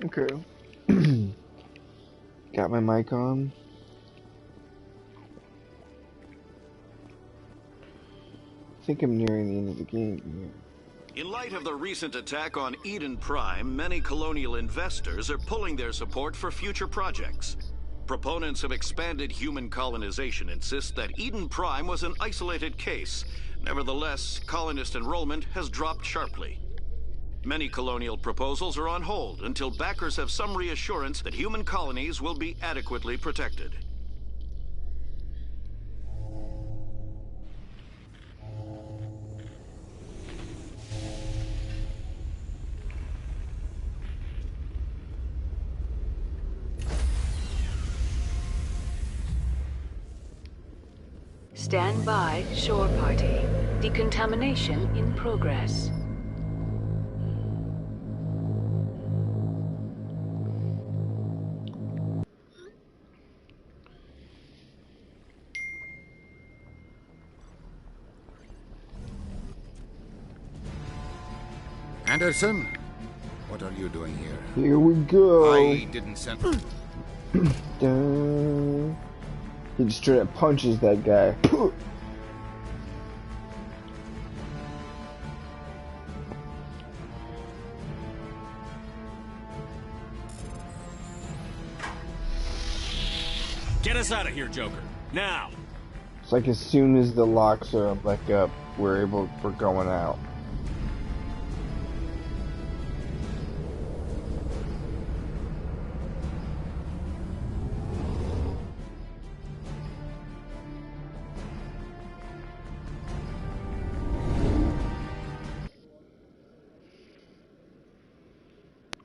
Okay. Got my mic on. I think I'm nearing the end of the game. In light of the recent attack on Eden Prime, many colonial investors are pulling their support for future projects. Proponents of expanded human colonization insist that Eden Prime was an isolated case. Nevertheless, colonist enrollment has dropped sharply. Many colonial proposals are on hold until backers have some reassurance that human colonies will be adequately protected. Stand by, shore party. Decontamination in progress. Anderson, what are you doing here? Here we go. I didn't send... Dun. He just straight up punches that guy. Get us out of here, Joker. Now! It's like as soon as the locks are back up, we're going out.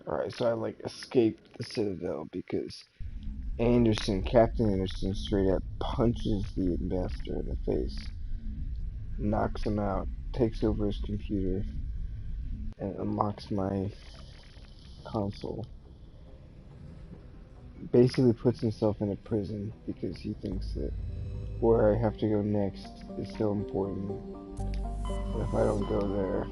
Alright, so I like escaped the Citadel because Captain Anderson straight up punches the ambassador in the face, knocks him out, takes over his computer, and unlocks my console. Basically puts himself in a prison because he thinks that where I have to go next is so important. And if I don't go there,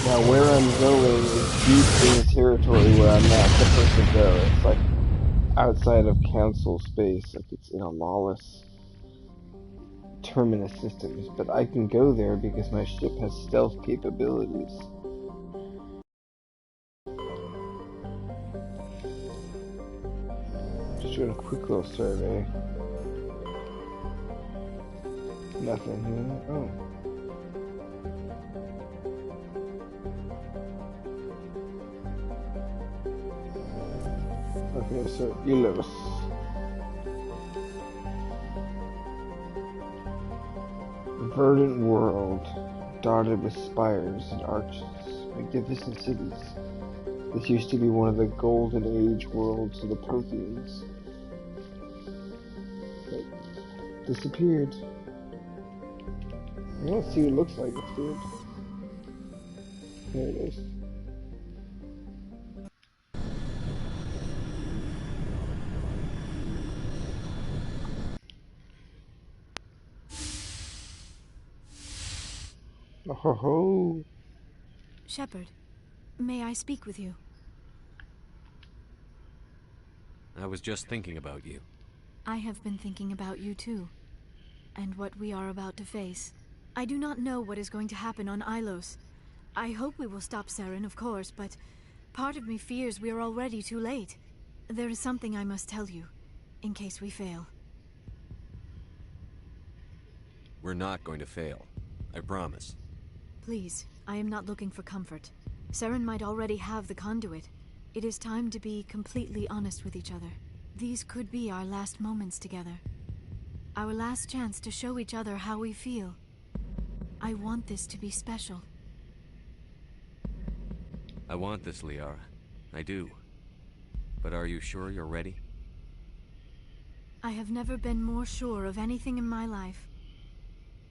now where I'm going is deep in the territory where I'm not supposed to go. It's like outside of council space, like it's in a lawless terminus systems, but I can go there because my ship has stealth capabilities. Just doing a quick little survey. Nothing here. Oh. Okay, so Elos. Verdant world, dotted with spires and arches, magnificent cities. This used to be one of the golden age worlds of the Protheans. But disappeared. I don't see what it looks like, it's weird. There it is. Oh ho ho. Shepard, may I speak with you? I was just thinking about you. I have been thinking about you too, and what we are about to face. I do not know what is going to happen on Ilos. I hope we will stop Saren, of course, but part of me fears we are already too late. There is something I must tell you, in case we fail. We're not going to fail. I promise. Please, I am not looking for comfort. Saren might already have the conduit. It is time to be completely honest with each other. These could be our last moments together. Our last chance to show each other how we feel. I want this to be special. I want this, Liara. I do. But are you sure you're ready? I have never been more sure of anything in my life.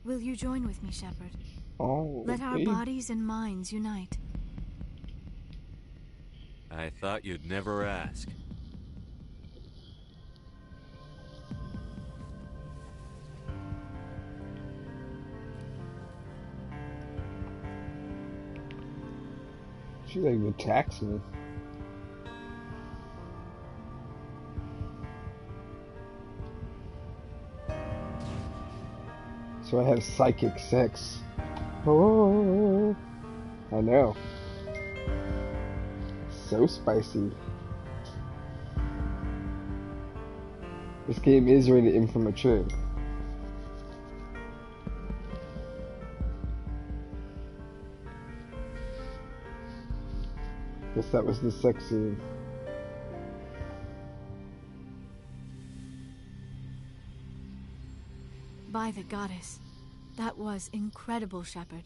Will you join with me, Shepard? Oh, Let our bodies and minds unite. I thought you'd never ask. She like attacks me. So I have psychic sex. Oh, I know. So spicy. This game is rated M for mature. Guess that was the sex scene. By the goddess. That was incredible, Shepard.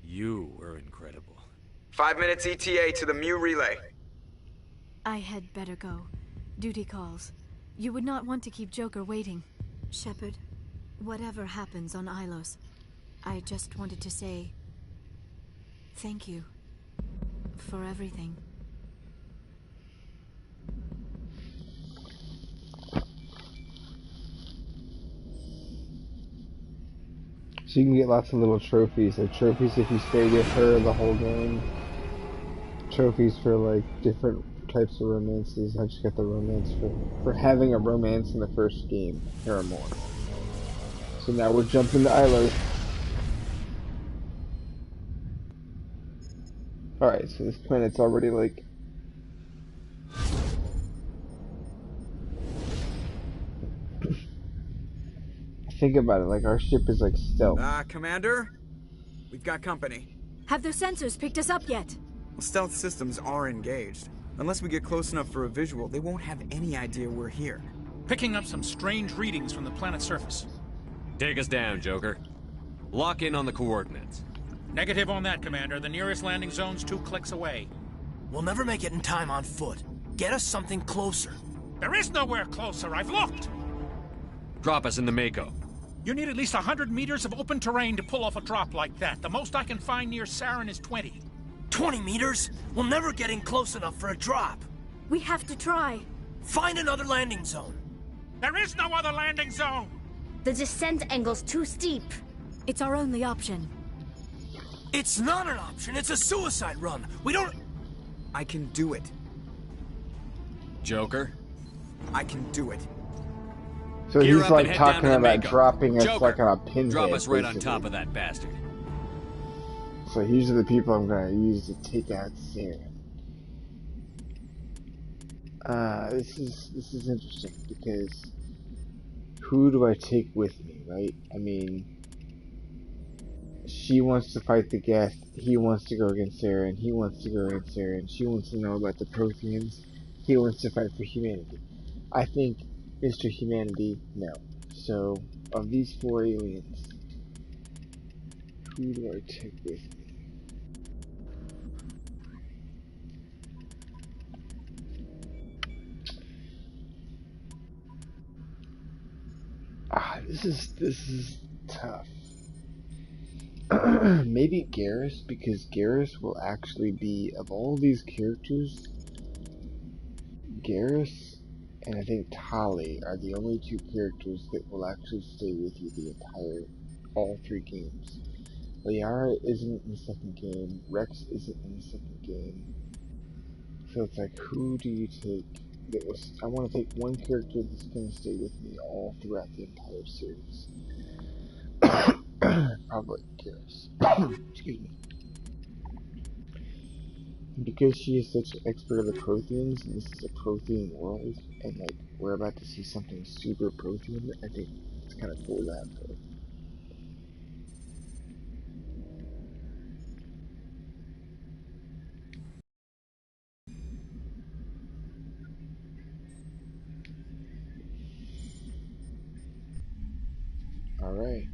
You were incredible. 5 minutes ETA to the Mu relay. I had better go. Duty calls. You would not want to keep Joker waiting. Shepard, whatever happens on Ilos, I just wanted to say thank you for everything. So you can get lots of little trophies. Like trophies if you stay with her the whole game. Trophies for like different types of romances. I just got the romance for having a romance in the first game. There are more. So now we're jumping to Ilos. Alright, so this planet's already like... Think about it, like our ship is like stealth. Commander? We've got company. Have their sensors picked us up yet? Well, stealth systems are engaged. Unless we get close enough for a visual, they won't have any idea we're here. Picking up some strange readings from the planet's surface. Take us down, Joker. Lock in on the coordinates. Negative on that, Commander. The nearest landing zone's 2 clicks away. We'll never make it in time on foot. Get us something closer. There is nowhere closer. I've looked. Drop us in the Mako. You need at least 100 meters of open terrain to pull off a drop like that. The most I can find near Saren is 20. 20 meters? We'll never get in close enough for a drop. We have to try. Find another landing zone. There is no other landing zone! The descent angle's too steep. It's our only option. It's not an option. It's a suicide run. We don't... I can do it. Joker? I can do it. So Gear he's up like and head down talking to the about Mako. dropping us Joker, like on a pinhead. drop us right on basically. top of that bastard. So these are the people I'm gonna use to take out Saren. This is interesting because who do I take with me, right? I mean, she wants to fight the Geth, he wants to go against Saren, he wants to go against Saren, she wants to know about the Protheans, he wants to fight for humanity. I think Mr. Humanity, no. So, of these 4 aliens, who do I take with me? This is tough. Maybe Garrus, because Garrus will actually be, of all these characters, Garrus and I think Tali are the only 2 characters that will actually stay with you the entire, all 3 games. Liara isn't in the second game, Rex isn't in the second game. So it's like, who do you take? I want to take one character that's going to stay with me all throughout the entire series. Probably Garrus. Excuse me. Because she is such an expert of the Protheans, and this is a Prothean world, and like we're about to see something super Prothean, I think it's kind of cool to have her. Alright.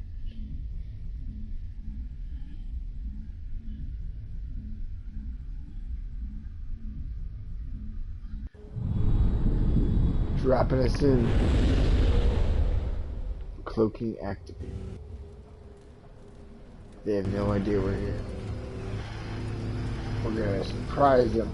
Dropping us in. Cloaking activated. They have no idea we're here. We're gonna surprise them.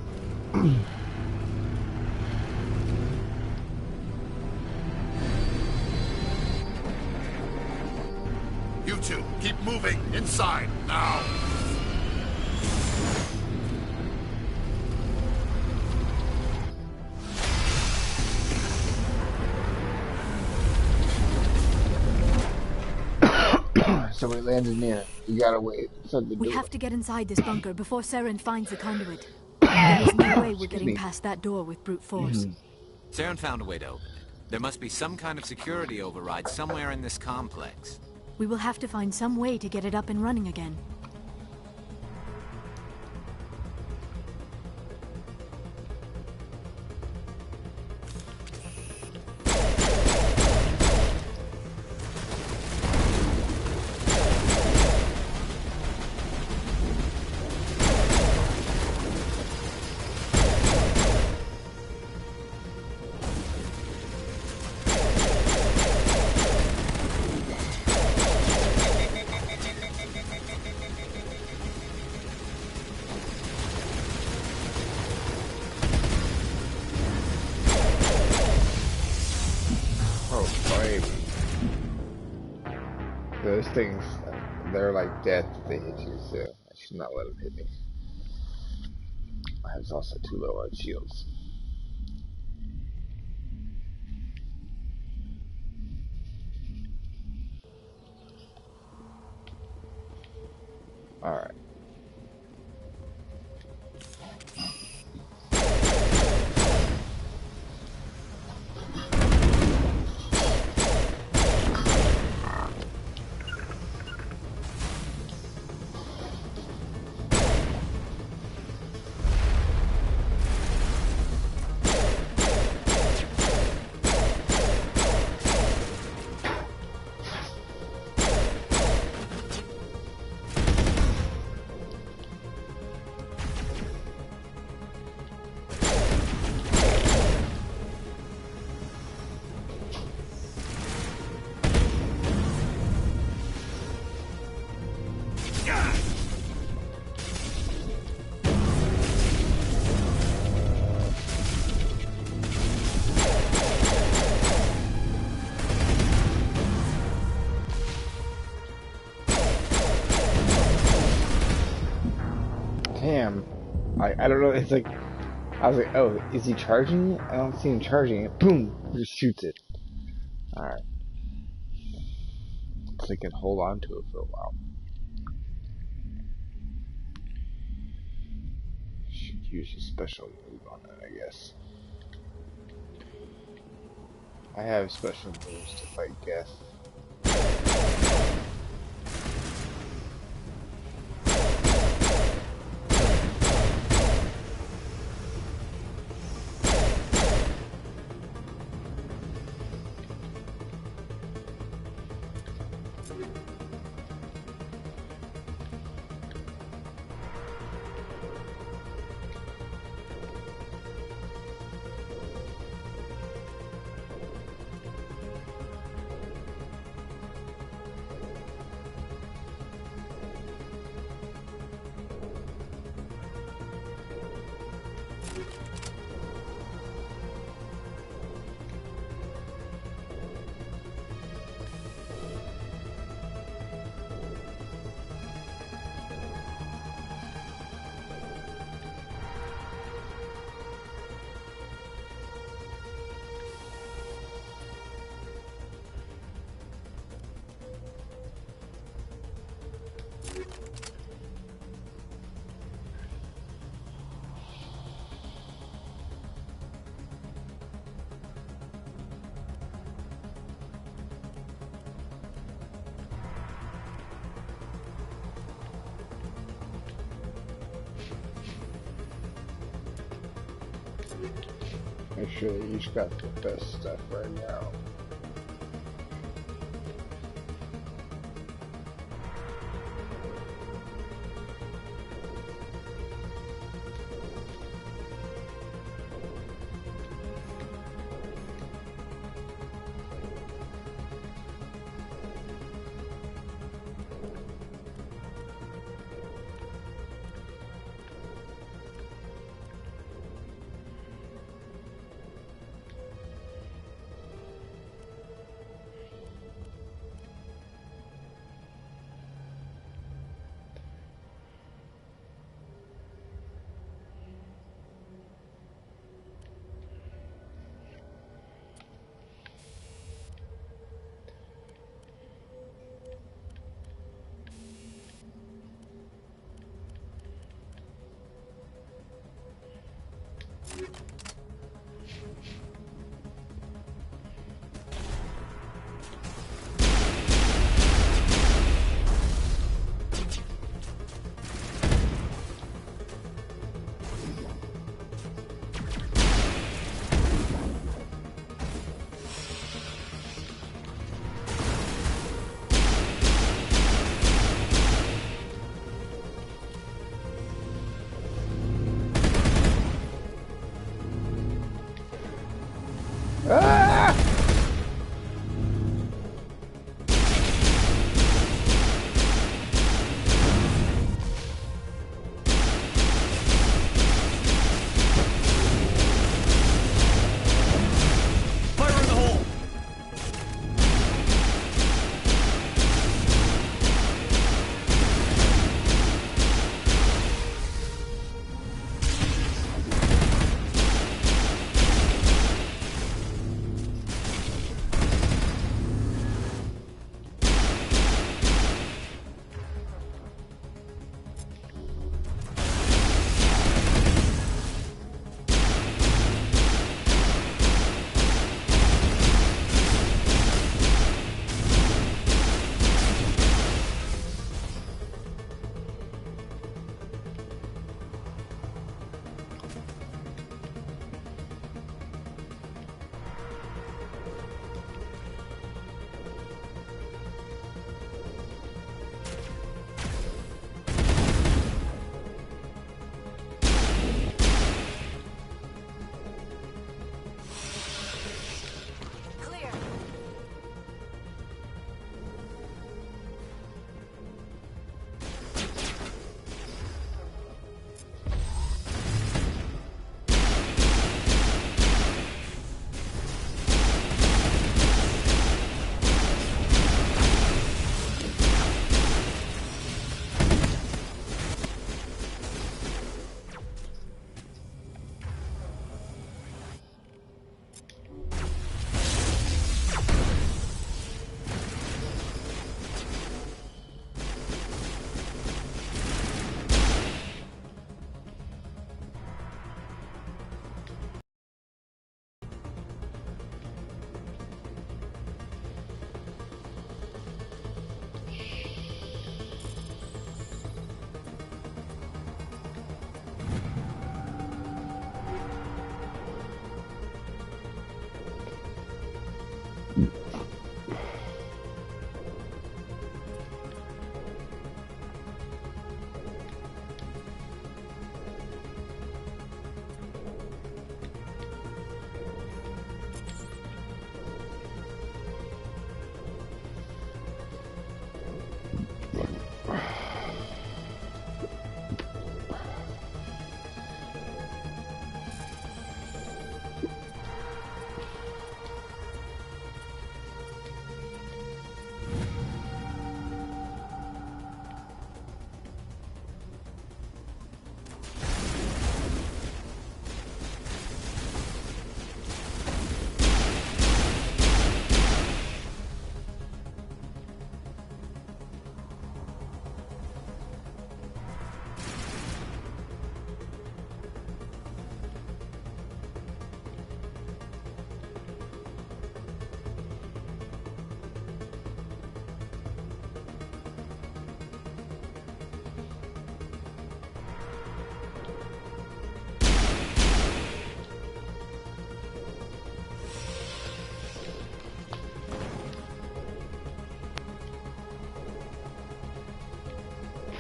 You two, keep moving. Inside, now. so we landed near. You gotta wait inside the door. We have to get inside this bunker before Saren finds the conduit. There is no way we're getting past that door with brute force. Saren found a way to open it. There must be some kind of security override somewhere in this complex. We will have to find some way to get it up and running again. Those things, they're like death if they hit you, so I should not let them hit me. I was also too low on shields. Alright. Damn. I don't know, it's like, I was like, oh, is he charging it? I don't see him charging it. Boom! He just shoots it. Alright. So he can hold on to it for a while. Should use a special move on it, I guess. I have special moves to fight death. Make sure they each got the best stuff right now.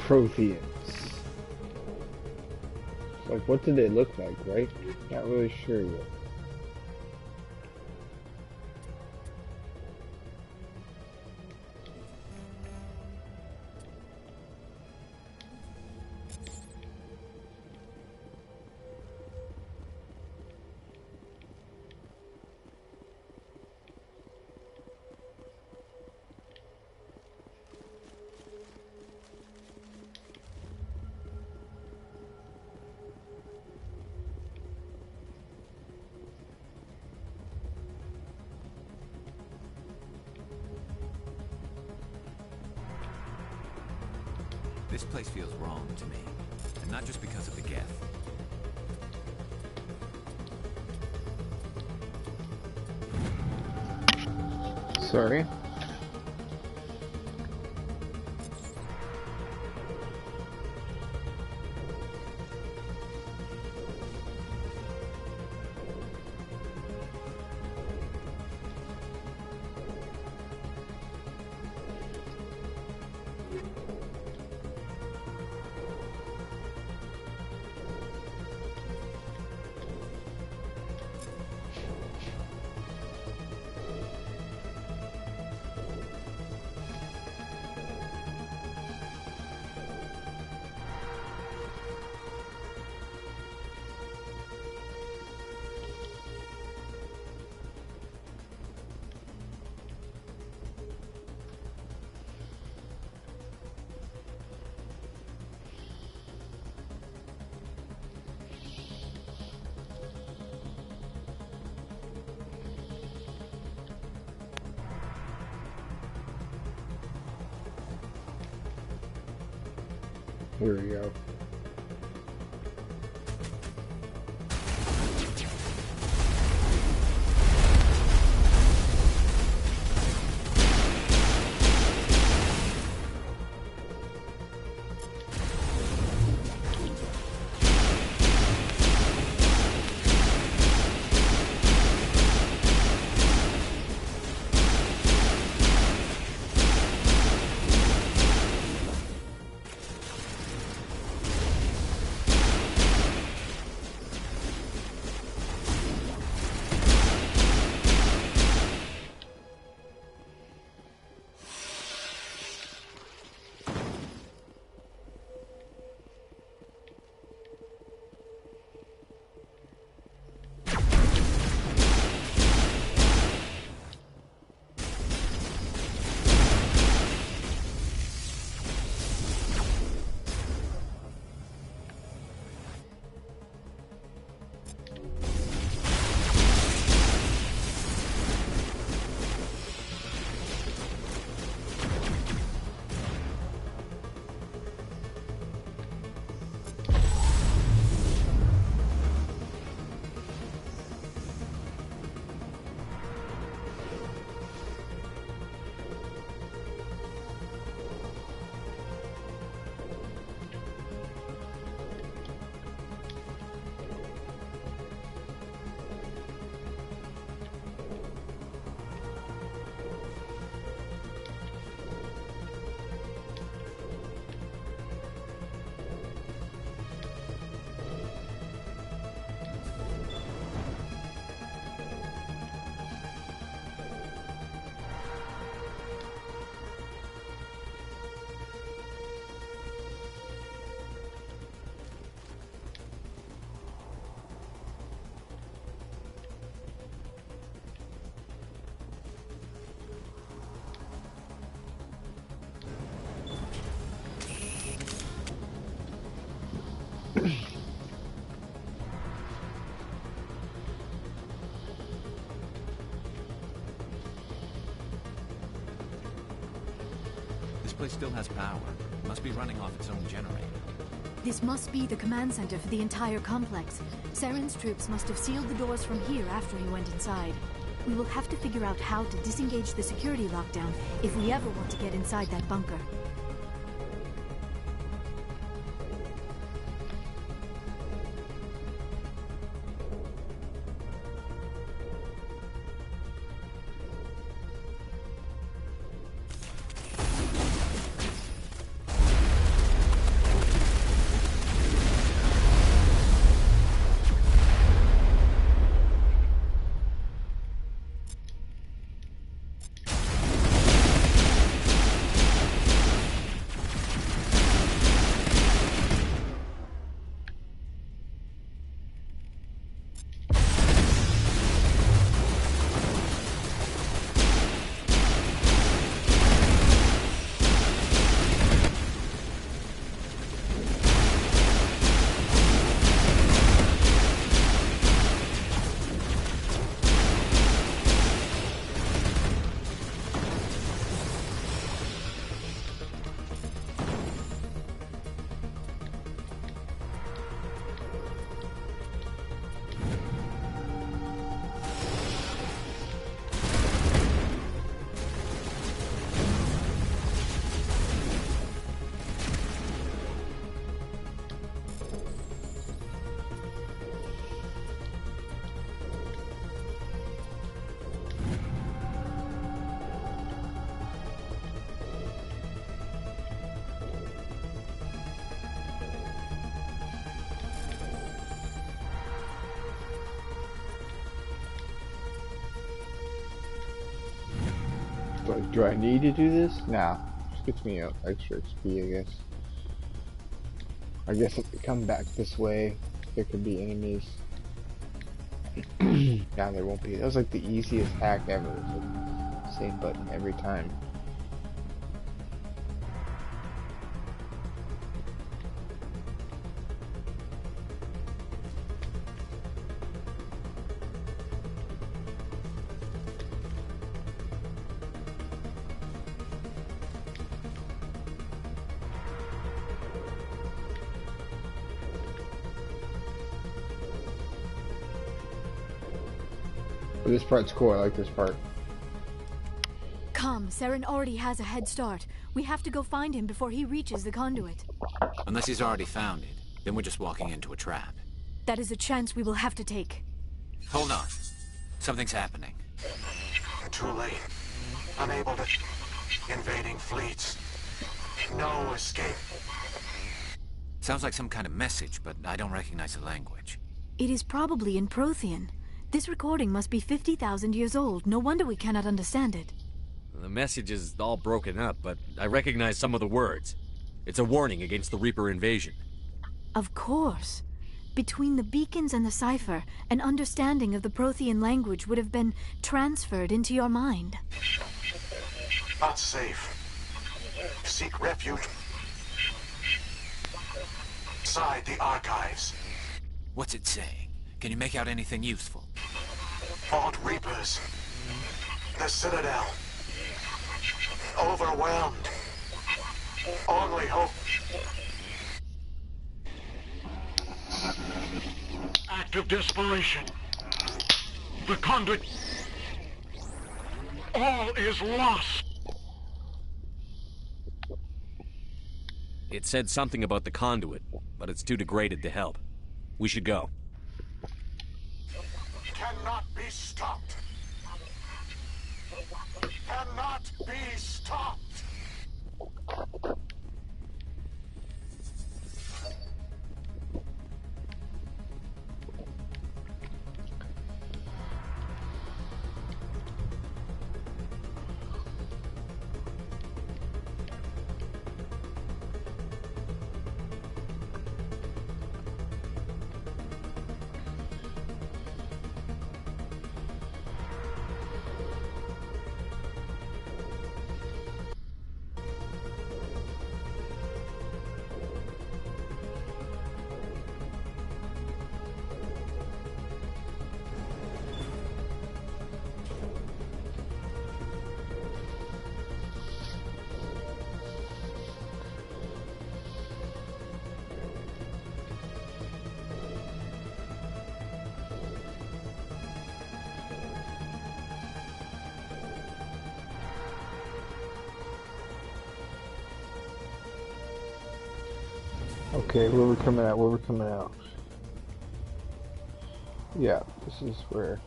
Protheans. Like, what did they look like, right? Not really sure yet. This place feels wrong to me, and not just because of the Geth. Sorry. Here we go. This place still has power. It must be running off its own generator. This must be the command center for the entire complex. Saren's troops must have sealed the doors from here after he went inside. We will have to figure out how to disengage the security lockdown if we ever want to get inside that bunker. like, do I need to do this? Nah. Just gets me extra XP, I guess. I guess if we come back this way, there could be enemies. Nah, there won't be. That was like the easiest hack ever. It's like, same button every time. But this part's cool. I like this part. Come, Saren already has a head start. We have to go find him before he reaches the conduit. Unless he's already found it, then we're just walking into a trap. That is a chance we will have to take. Hold on. Something's happening. Too late. Unable to... Invading fleets. No escape. Sounds like some kind of message, but I don't recognize the language. It is probably in Prothean. This recording must be 50,000 years old. No wonder we cannot understand it. The message is all broken up, but I recognize some of the words. It's a warning against the Reaper invasion. Of course. Between the beacons and the cipher, an understanding of the Prothean language would have been transferred into your mind. Not safe. Seek refuge. Inside the archives. What's it saying? Can you make out anything useful? Fought Reapers. The Citadel. Overwhelmed. Only hope. Act of desperation. The conduit. All is lost. It said something about the conduit, but it's too degraded to help. We should go. Cannot be stopped. Cannot be stopped. Okay, where we're coming out, where we're coming out. Yeah, this is where.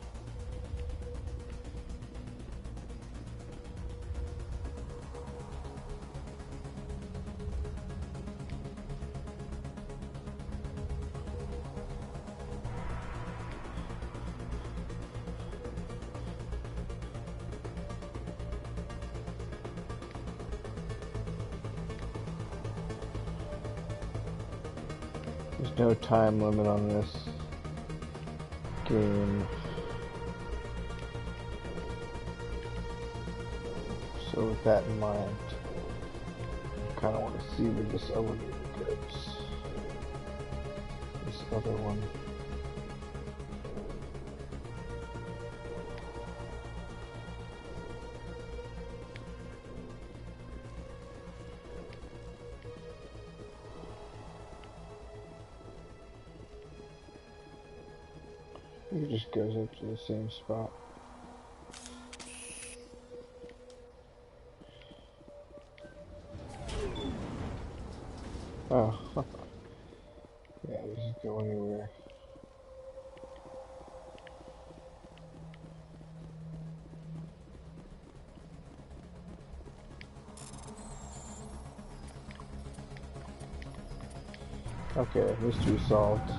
There's no time limit on this game. So with that in mind, I kind of want to see where this elevator goes. This other one. It just goes up to the same spot. Oh, yeah, it doesn't go anywhere. Okay, mystery solved.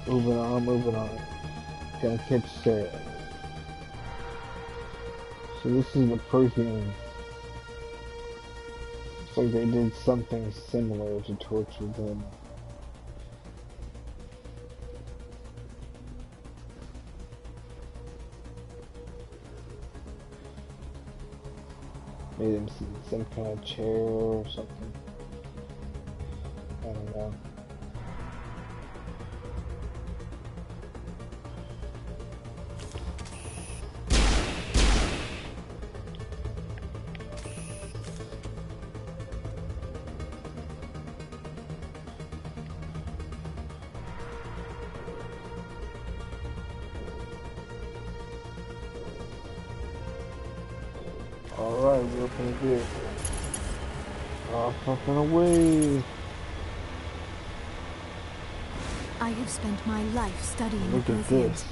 Moving on, moving on. Gotta catch Sarah. So this is the Prothean. Looks like they did something similar to torture them. Made him sit in some kind of chair or something. I don't know. Alright, we're open the gate. Oh, fucking away! I have spent my life studying Look the at Protheans, this.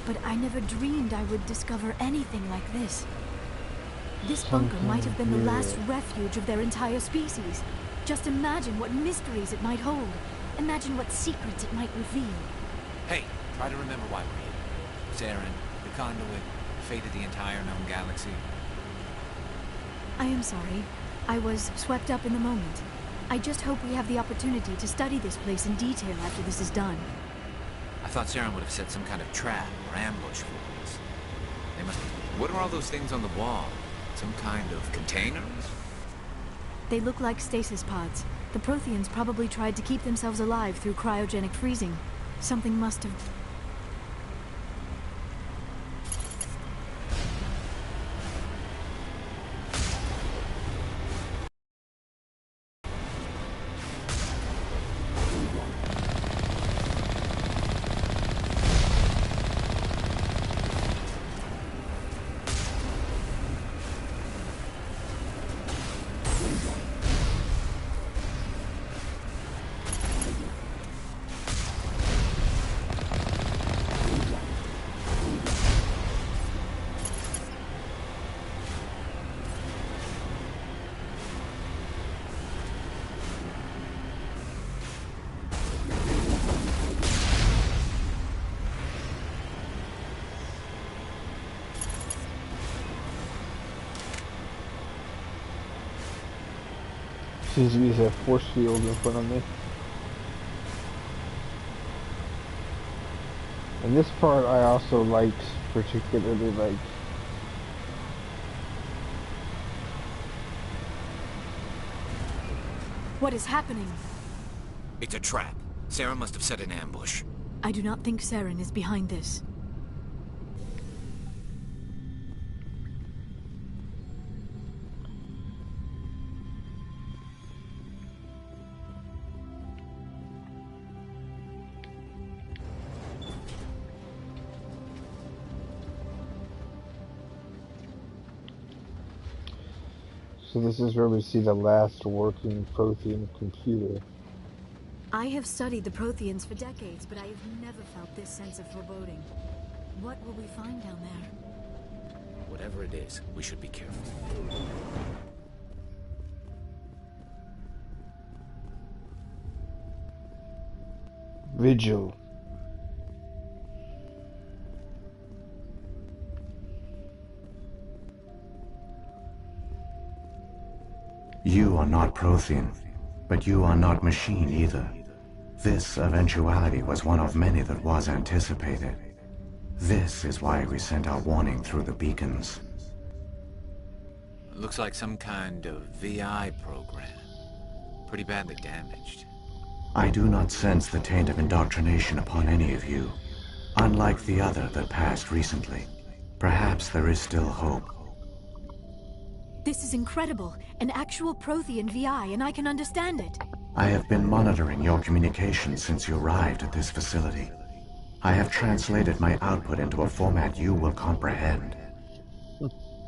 but I never dreamed I would discover anything like this. This bunker might have been the last refuge of their entire species. Just imagine what mysteries it might hold. Imagine what secrets it might reveal. Hey, try to remember why we're here. Saren, the conduit, the fate of the entire known galaxy. I am sorry. I was swept up in the moment. I just hope we have the opportunity to study this place in detail after this is done. I thought Saren would have set some kind of trap or ambush for us. They must be... What are all those things on the wall? Some kind of containers? They look like stasis pods. The Protheans probably tried to keep themselves alive through cryogenic freezing. Something must have... Seems to be a force field in front of me. And this part I also liked, particularly like... What is happening? It's a trap. Saren must have set an ambush. I do not think Saren is behind this. So this is where we see the last working Prothean computer. I have studied the Protheans for decades, but I have never felt this sense of foreboding. What will we find down there? Whatever it is, we should be careful. Vigil. You are not Prothean, but you are not machine either. This eventuality was one of many that was anticipated. This is why we sent our warning through the beacons. It looks like some kind of VI program. Pretty badly damaged. I do not sense the taint of indoctrination upon any of you, unlike the other that passed recently. Perhaps there is still hope. This is incredible. An actual Prothean VI, and I can understand it. I have been monitoring your communications since you arrived at this facility. I have translated my output into a format you will comprehend.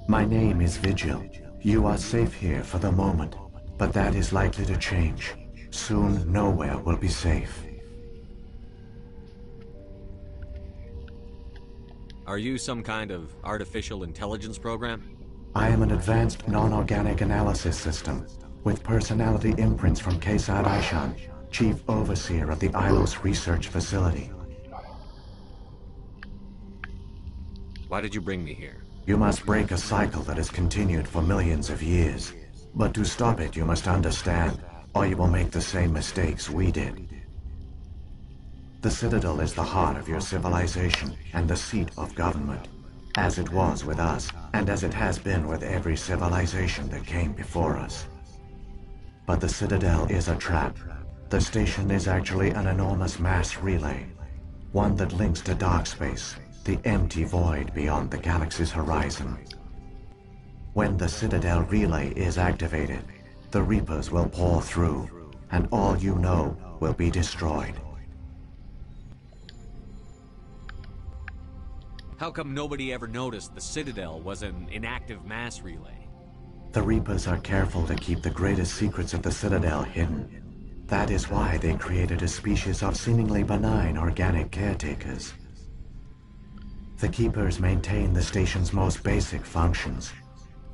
My name is Vigil. You are safe here for the moment, but that is likely to change. Soon, nowhere will be safe. Are you some kind of artificial intelligence program? I am an advanced non-organic analysis system, with personality imprints from Kesad Aishan, Chief Overseer of the Ilos Research Facility. Why did you bring me here? You must break a cycle that has continued for millions of years. But to stop it, you must understand, or you will make the same mistakes we did. The Citadel is the heart of your civilization and the seat of government, as it was with us, and as it has been with every civilization that came before us. But the Citadel is a trap. The station is actually an enormous mass relay, one that links to dark space, the empty void beyond the galaxy's horizon. When the Citadel relay is activated, the Reapers will pour through, and all you know will be destroyed. How come nobody ever noticed the Citadel was an inactive mass relay? The Reapers are careful to keep the greatest secrets of the Citadel hidden. That is why they created a species of seemingly benign organic caretakers. The Keepers maintain the station's most basic functions.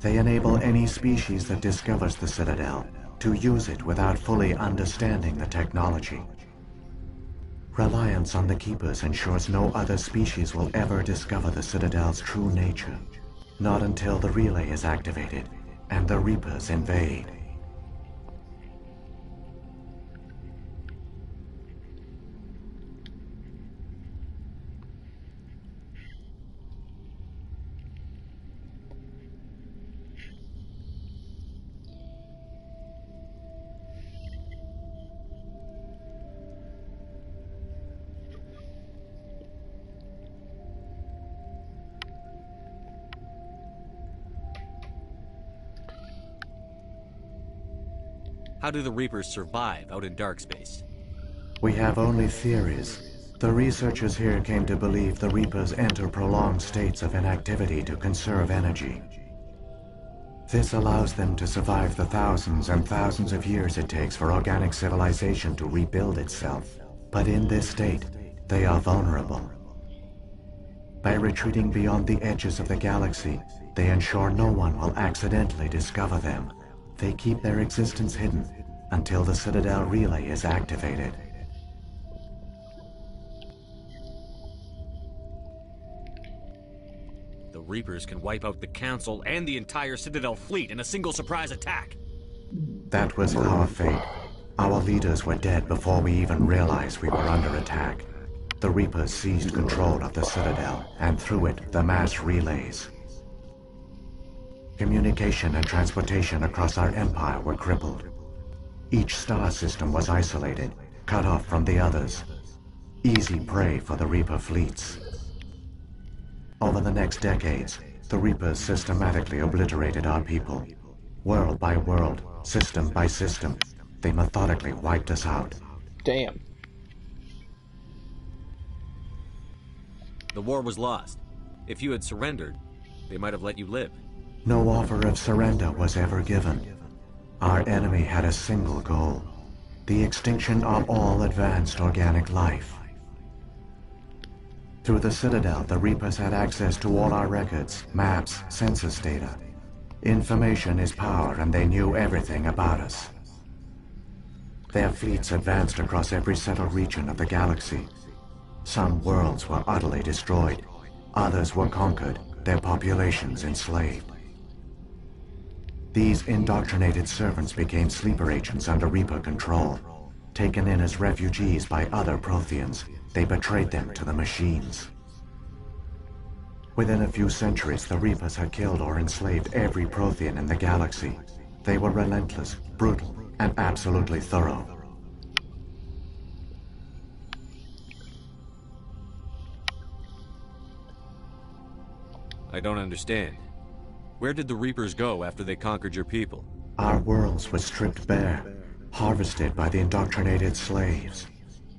They enable any species that discovers the Citadel to use it without fully understanding the technology. Reliance on the Keepers ensures no other species will ever discover the Citadel's true nature. Not until the relay is activated and the Reapers invade. How do the Reapers survive out in dark space? We have only theories. The researchers here came to believe the Reapers enter prolonged states of inactivity to conserve energy. This allows them to survive the thousands and thousands of years it takes for organic civilization to rebuild itself. But in this state, they are vulnerable. By retreating beyond the edges of the galaxy, they ensure no one will accidentally discover them. They keep their existence hidden until the Citadel relay is activated. The Reapers can wipe out the Council and the entire Citadel fleet in a single surprise attack. That was our fate. Our leaders were dead before we even realized we were under attack. The Reapers seized control of the Citadel, and through it, the mass relays. Communication and transportation across our empire were crippled. Each star system was isolated, cut off from the others. Easy prey for the Reaper fleets. Over the next decades, the Reapers systematically obliterated our people. World by world, system by system, they methodically wiped us out. Damn. The war was lost. If you had surrendered, they might have let you live. No offer of surrender was ever given. Our enemy had a single goal: the extinction of all advanced organic life. Through the Citadel, the Reapers had access to all our records, maps, census data. Information is power, and they knew everything about us. Their fleets advanced across every settled region of the galaxy. Some worlds were utterly destroyed. Others were conquered, their populations enslaved. These indoctrinated servants became sleeper agents under Reaper control. Taken in as refugees by other Protheans, they betrayed them to the machines. Within a few centuries, the Reapers had killed or enslaved every Prothean in the galaxy. They were relentless, brutal, and absolutely thorough. I don't understand. Where did the Reapers go after they conquered your people? Our worlds were stripped bare, harvested by the indoctrinated slaves.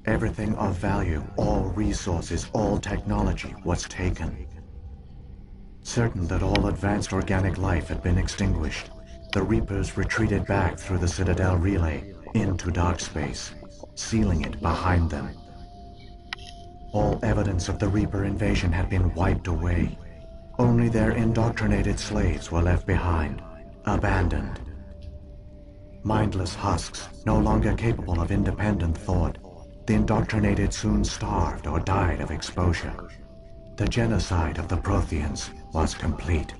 Everything of value, all resources, all technology was taken. Certain that all advanced organic life had been extinguished, the Reapers retreated back through the Citadel relay into dark space, sealing it behind them. All evidence of the Reaper invasion had been wiped away. Only their indoctrinated slaves were left behind, abandoned. Mindless husks, no longer capable of independent thought, the indoctrinated soon starved or died of exposure. The genocide of the Protheans was complete.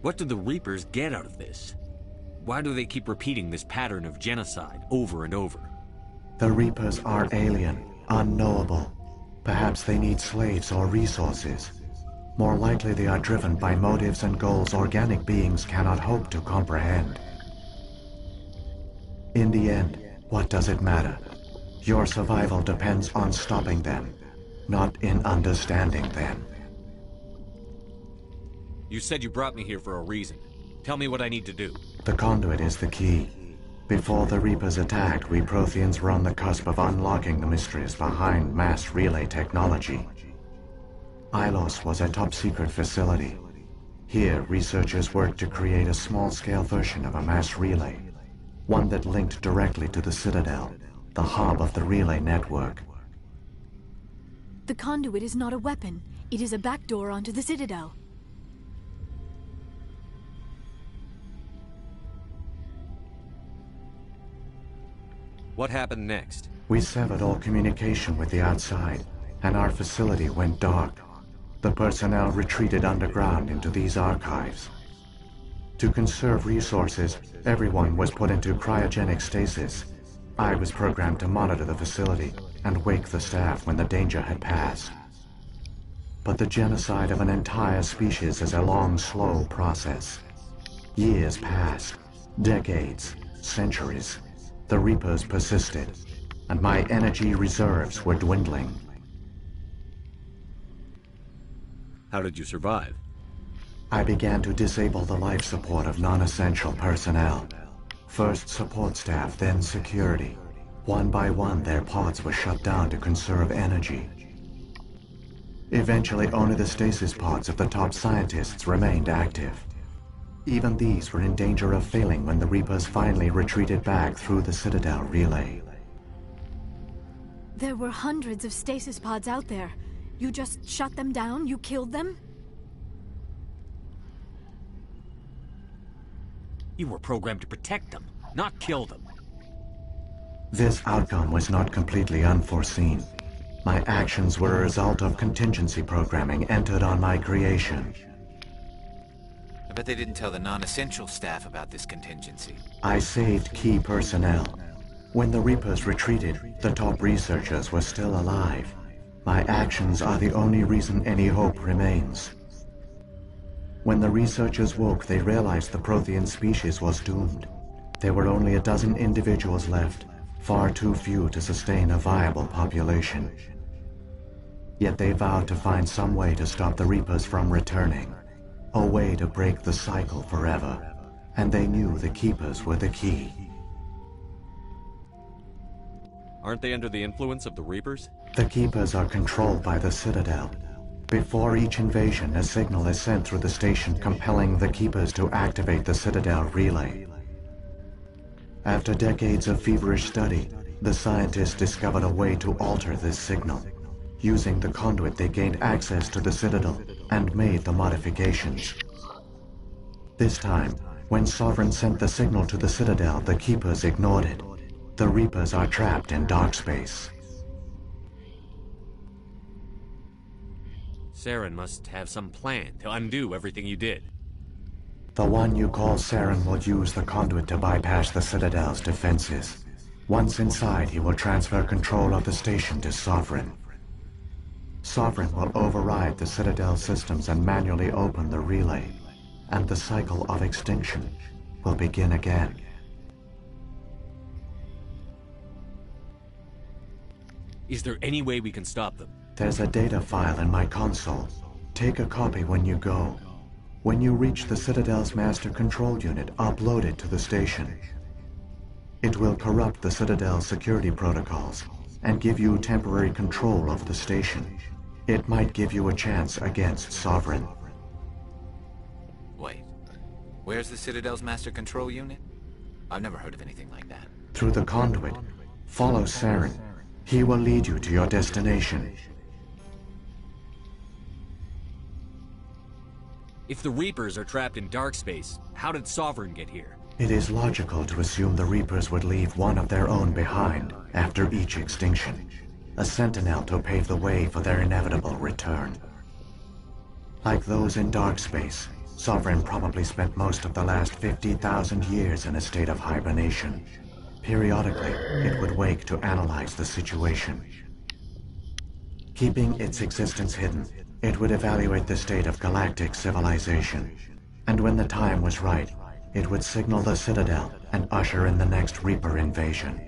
What do the Reapers get out of this? Why do they keep repeating this pattern of genocide over and over? The Reapers are alien, unknowable. Perhaps they need slaves or resources. More likely they are driven by motives and goals organic beings cannot hope to comprehend. In the end, what does it matter? Your survival depends on stopping them, not in understanding them. You said you brought me here for a reason. Tell me what I need to do. The conduit is the key. Before the Reapers attacked, we Protheans were on the cusp of unlocking the mysteries behind mass relay technology. Ilos was a top-secret facility. Here, researchers worked to create a small-scale version of a mass relay, one that linked directly to the Citadel, the hub of the relay network. The conduit is not a weapon. It is a backdoor onto the Citadel. What happened next? We severed all communication with the outside, and our facility went dark. The personnel retreated underground into these archives. To conserve resources, everyone was put into cryogenic stasis. I was programmed to monitor the facility and wake the staff when the danger had passed. But the genocide of an entire species is a long, slow process. Years passed, decades, centuries. The Reapers persisted, and my energy reserves were dwindling. How did you survive? I began to disable the life support of non-essential personnel. First support staff, then security. One by one, their pods were shut down to conserve energy. Eventually, only the stasis pods of the top scientists remained active. Even these were in danger of failing when the Reapers finally retreated back through the Citadel relay. There were hundreds of stasis pods out there. You just shut them down? You killed them? You were programmed to protect them, not kill them. This outcome was not completely unforeseen. My actions were a result of contingency programming entered on my creation. I bet they didn't tell the non-essential staff about this contingency. I saved key personnel. When the Reapers retreated, the top researchers were still alive. My actions are the only reason any hope remains. When the researchers woke, they realized the Prothean species was doomed. There were only a dozen individuals left, far too few to sustain a viable population. Yet they vowed to find some way to stop the Reapers from returning. A way to break the cycle forever, and they knew the Keepers were the key. Aren't they under the influence of the Reapers? The Keepers are controlled by the Citadel. Before each invasion, a signal is sent through the station compelling the Keepers to activate the Citadel relay. After decades of feverish study, the scientists discovered a way to alter this signal. Using the conduit, they gained access to the Citadel and made the modifications. This time, when Sovereign sent the signal to the Citadel, the Keepers ignored it. The Reapers are trapped in dark space. Saren must have some plan to undo everything you did. The one you call Saren will use the conduit to bypass the Citadel's defenses. Once inside, he will transfer control of the station to Sovereign. Sovereign will override the Citadel systems and manually open the relay, and the cycle of extinction will begin again. Is there any way we can stop them? There's a data file in my console. Take a copy when you go. When you reach the Citadel's master control unit, upload it to the station. It will corrupt the Citadel's security protocols and give you temporary control of the station. It might give you a chance against Sovereign. Wait, where's the Citadel's master control unit? I've never heard of anything like that. Through the conduit, follow Saren. He will lead you to your destination. If the Reapers are trapped in dark space, how did Sovereign get here? It is logical to assume the Reapers would leave one of their own behind after each extinction, a sentinel to pave the way for their inevitable return. Like those in dark space, Sovereign probably spent most of the last 50,000 years in a state of hibernation. Periodically, it would wake to analyze the situation. Keeping its existence hidden, it would evaluate the state of galactic civilization. And when the time was right, it would signal the Citadel and usher in the next Reaper invasion.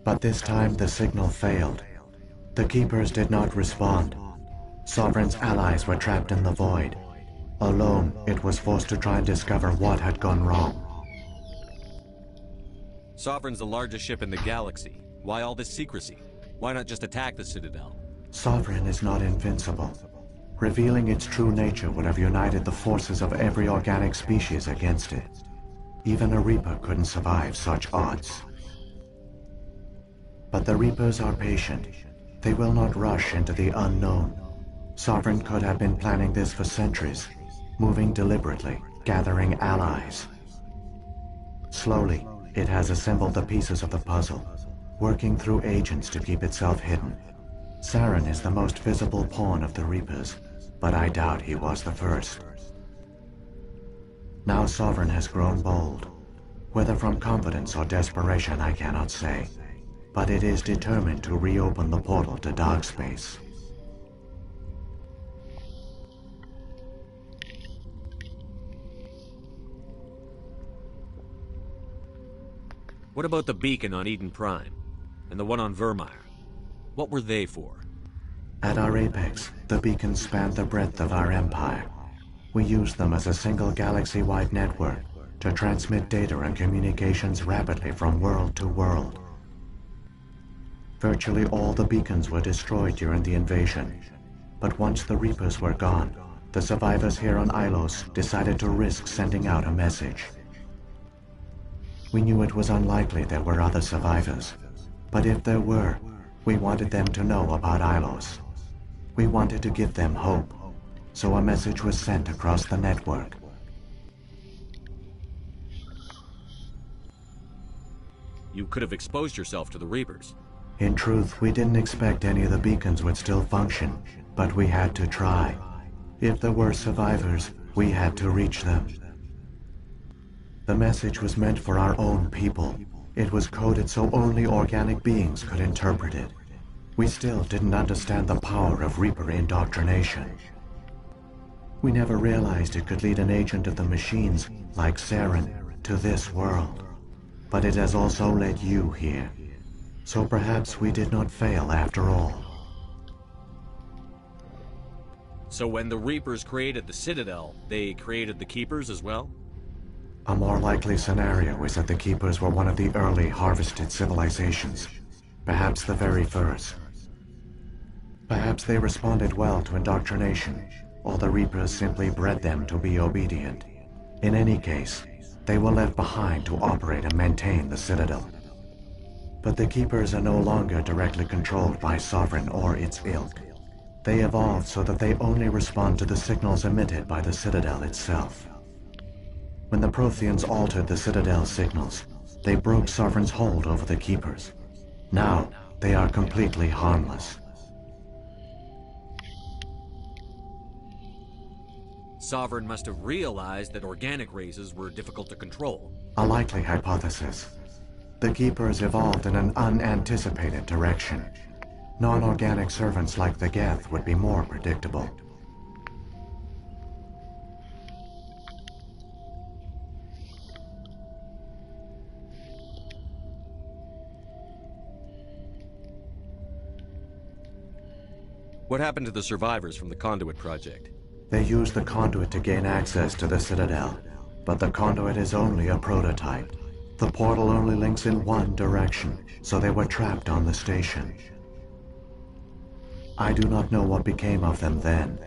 But this time the signal failed. The Keepers did not respond. Sovereign's allies were trapped in the void. Alone, it was forced to try and discover what had gone wrong. Sovereign's the largest ship in the galaxy. Why all this secrecy? Why not just attack the Citadel? Sovereign is not invincible. Revealing its true nature would have united the forces of every organic species against it. Even a Reaper couldn't survive such odds. But the Reapers are patient. They will not rush into the unknown. Sovereign could have been planning this for centuries, moving deliberately, gathering allies. Slowly, it has assembled the pieces of the puzzle, working through agents to keep itself hidden. Saren is the most visible pawn of the Reapers, but I doubt he was the first. Now Sovereign has grown bold. Whether from confidence or desperation, I cannot say, but it is determined to reopen the portal to dark space. What about the beacon on Eden Prime? And the one on Vermeer? What were they for? At our apex, the beacons spanned the breadth of our empire. We used them as a single galaxy-wide network to transmit data and communications rapidly from world to world. Virtually all the beacons were destroyed during the invasion, but once the Reapers were gone, the survivors here on Ilos decided to risk sending out a message. We knew it was unlikely there were other survivors, but if there were, we wanted them to know about Ilos. We wanted to give them hope, so a message was sent across the network. You could have exposed yourself to the Reapers. In truth, we didn't expect any of the beacons would still function, but we had to try. If there were survivors, we had to reach them. The message was meant for our own people. It was coded so only organic beings could interpret it. We still didn't understand the power of Reaper indoctrination. We never realized it could lead an agent of the machines, like Saren, to this world. But it has also led you here. So perhaps we did not fail after all. So when the Reapers created the Citadel, they created the Keepers as well? A more likely scenario is that the Keepers were one of the early harvested civilizations, perhaps the very first. Perhaps they responded well to indoctrination, or the Reapers simply bred them to be obedient. In any case, they were left behind to operate and maintain the Citadel. But the Keepers are no longer directly controlled by Sovereign or its ilk. They evolved so that they only respond to the signals emitted by the Citadel itself. When the Protheans altered the Citadel's signals, they broke Sovereign's hold over the Keepers. Now, they are completely harmless. Sovereign must have realized that organic races were difficult to control. A likely hypothesis. The Keepers evolved in an unanticipated direction. Non-organic servants like the Geth would be more predictable. What happened to the survivors from the Conduit project? They used the conduit to gain access to the Citadel, but the conduit is only a prototype. The portal only links in one direction, so they were trapped on the station. I do not know what became of them then.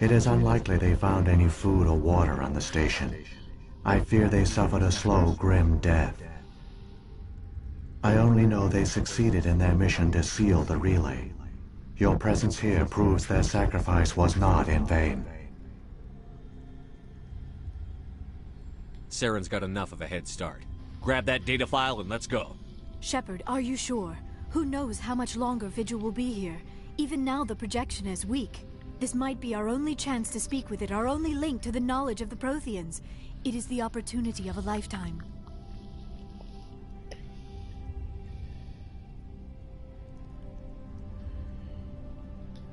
It is unlikely they found any food or water on the station. I fear they suffered a slow, grim death. I only know they succeeded in their mission to seal the relay. Your presence here proves their sacrifice was not in vain. Saren's got enough of a head start. Grab that data file and let's go. Shepard, are you sure? Who knows how much longer Vigil will be here? Even now the projection is weak. This might be our only chance to speak with it, our only link to the knowledge of the Protheans. It is the opportunity of a lifetime.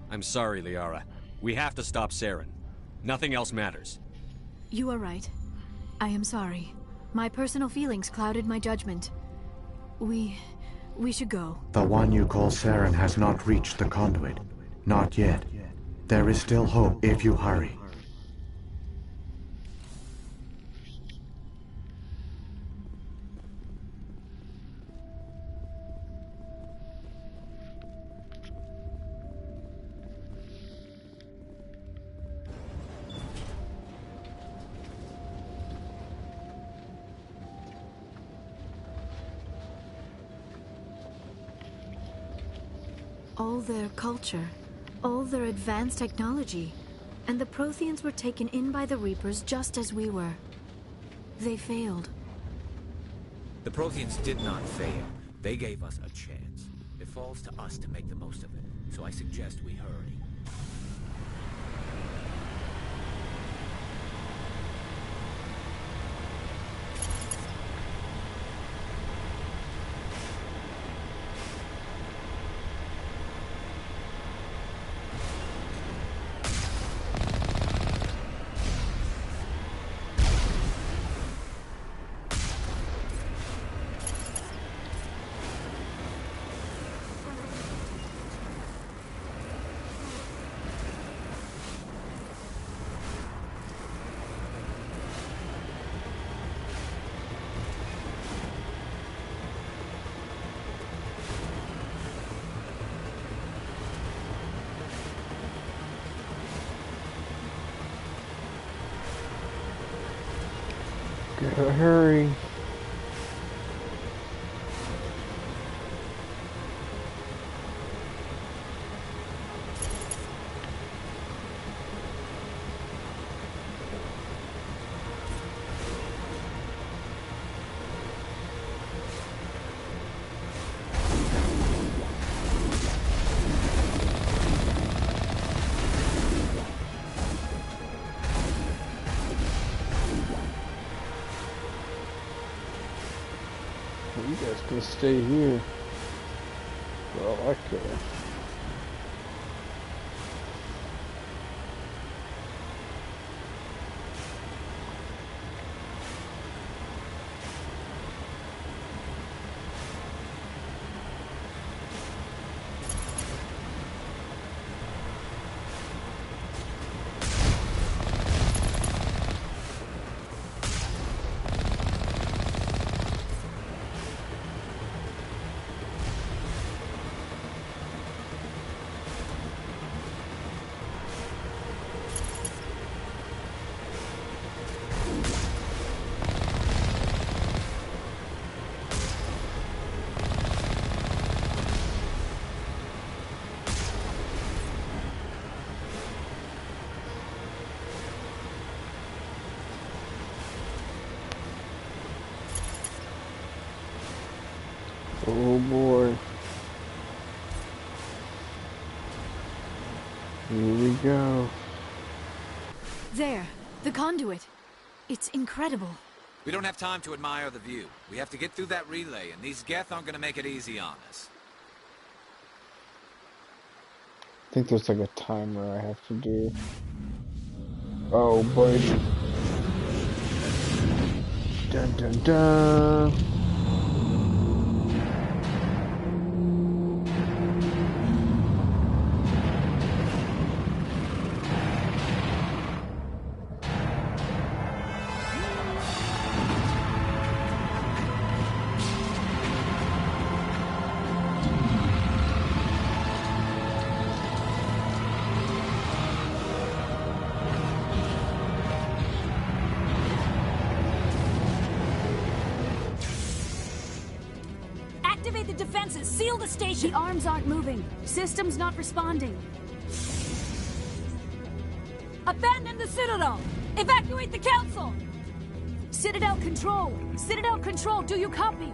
I'm sorry, Liara. We have to stop Saren. Nothing else matters. You are right. I am sorry. My personal feelings clouded my judgment. We should go. The one you call Saren has not reached the conduit. Not yet. There is still hope if you hurry. All their culture, all their advanced technology, and the Protheans were taken in by the Reapers just as we were. They failed. The Protheans did not fail. They gave us a chance. It falls to us to make the most of it, so I suggest we hurry. Gotta hurry. You guys can stay here for all I care. Oh boy. Here we go. There, the conduit. It's incredible. We don't have time to admire the view. We have to get through that relay, and these Geth aren't gonna make it easy on us. I think there's like a timer I have to do. Oh boy. Dun dun dun. Activate the defenses! Seal the station! The arms aren't moving. Systems not responding. Abandon the Citadel! Evacuate the Council! Citadel Control! Citadel Control, do you copy?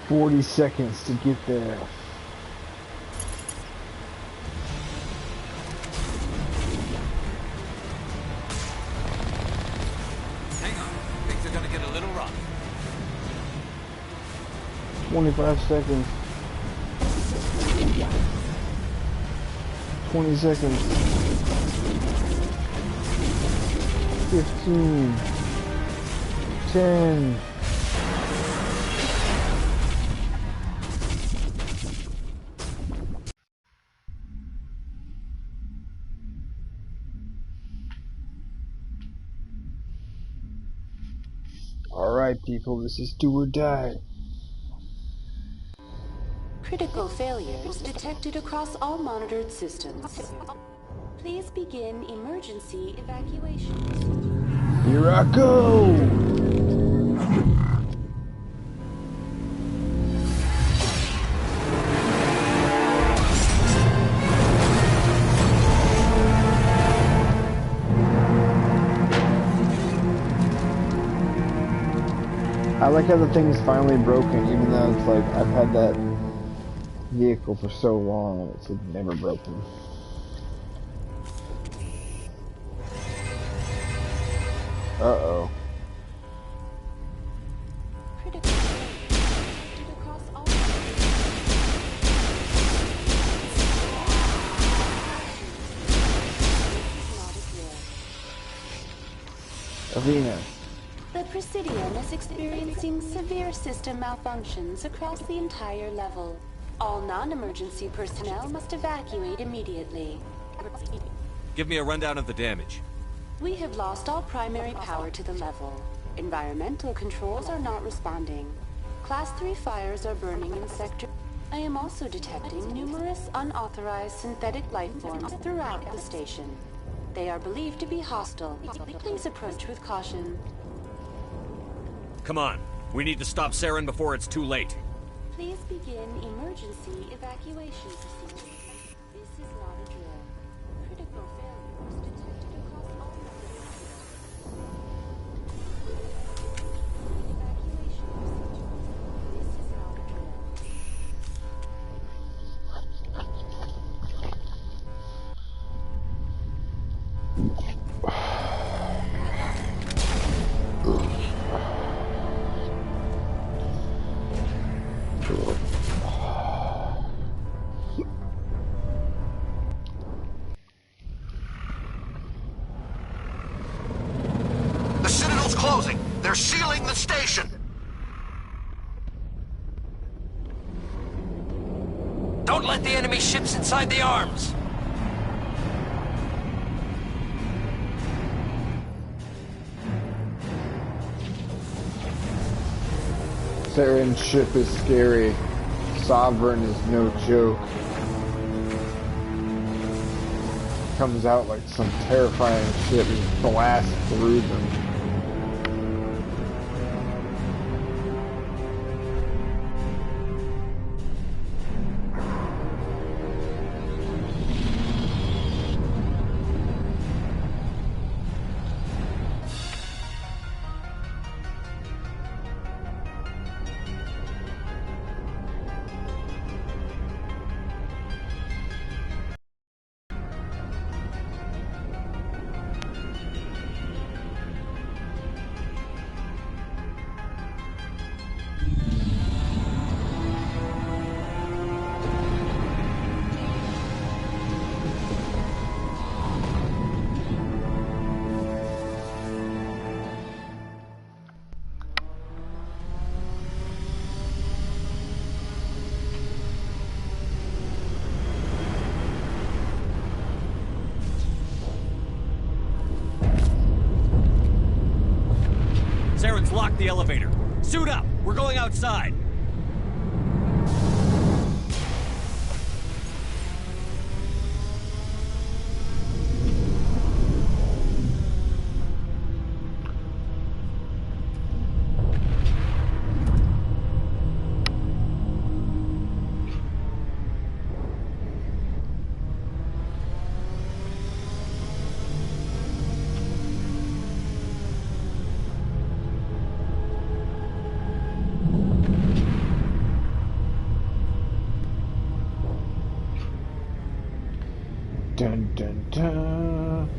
"40 seconds to get there." Hang on. Things are gonna get a little rough. 25 seconds. 20 seconds. 15. 10. Alright people, this is do or die. Critical failures detected across all monitored systems. Please begin emergency evacuation. Here I go! I like how the thing's finally broken, even though it's like I've had that vehicle for so long and it's never broken. Uh-oh. Arena. The Presidium is experiencing severe system malfunctions across the entire level. All non-emergency personnel must evacuate immediately. Give me a rundown of the damage. We have lost all primary power to the level. Environmental controls are not responding. Class 3 fires are burning in sector. I am also detecting numerous unauthorized synthetic life forms throughout the station. They are believed to be hostile. Please approach with caution. Come on. We need to stop Saren before it's too late. Please begin emergency evacuation procedures. This is not a drill. Critical failures detected across all monitored systems. Evacuation procedures. This is not a drill. The Citadel's closing. They're sealing the station. Don't let the enemy ships inside the arms! Saren's ship is scary. Sovereign is no joke. Comes out like some terrifying ship and blasts through them. Saren's locked the elevator. Suit up! We're going outside! Dun dun dun.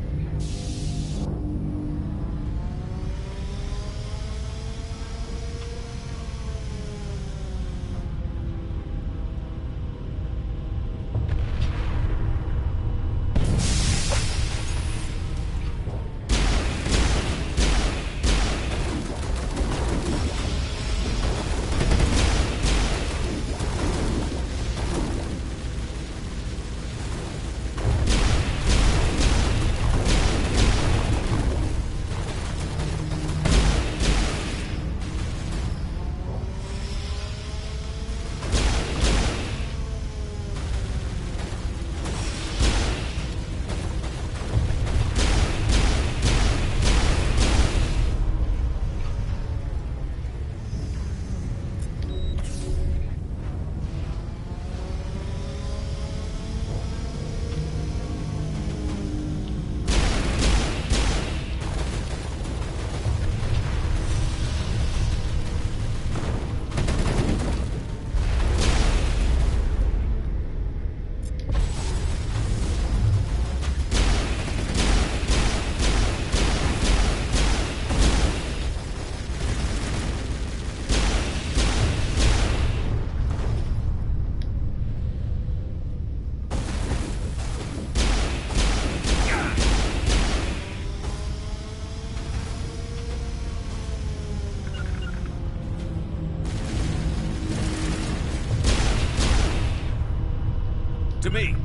To me.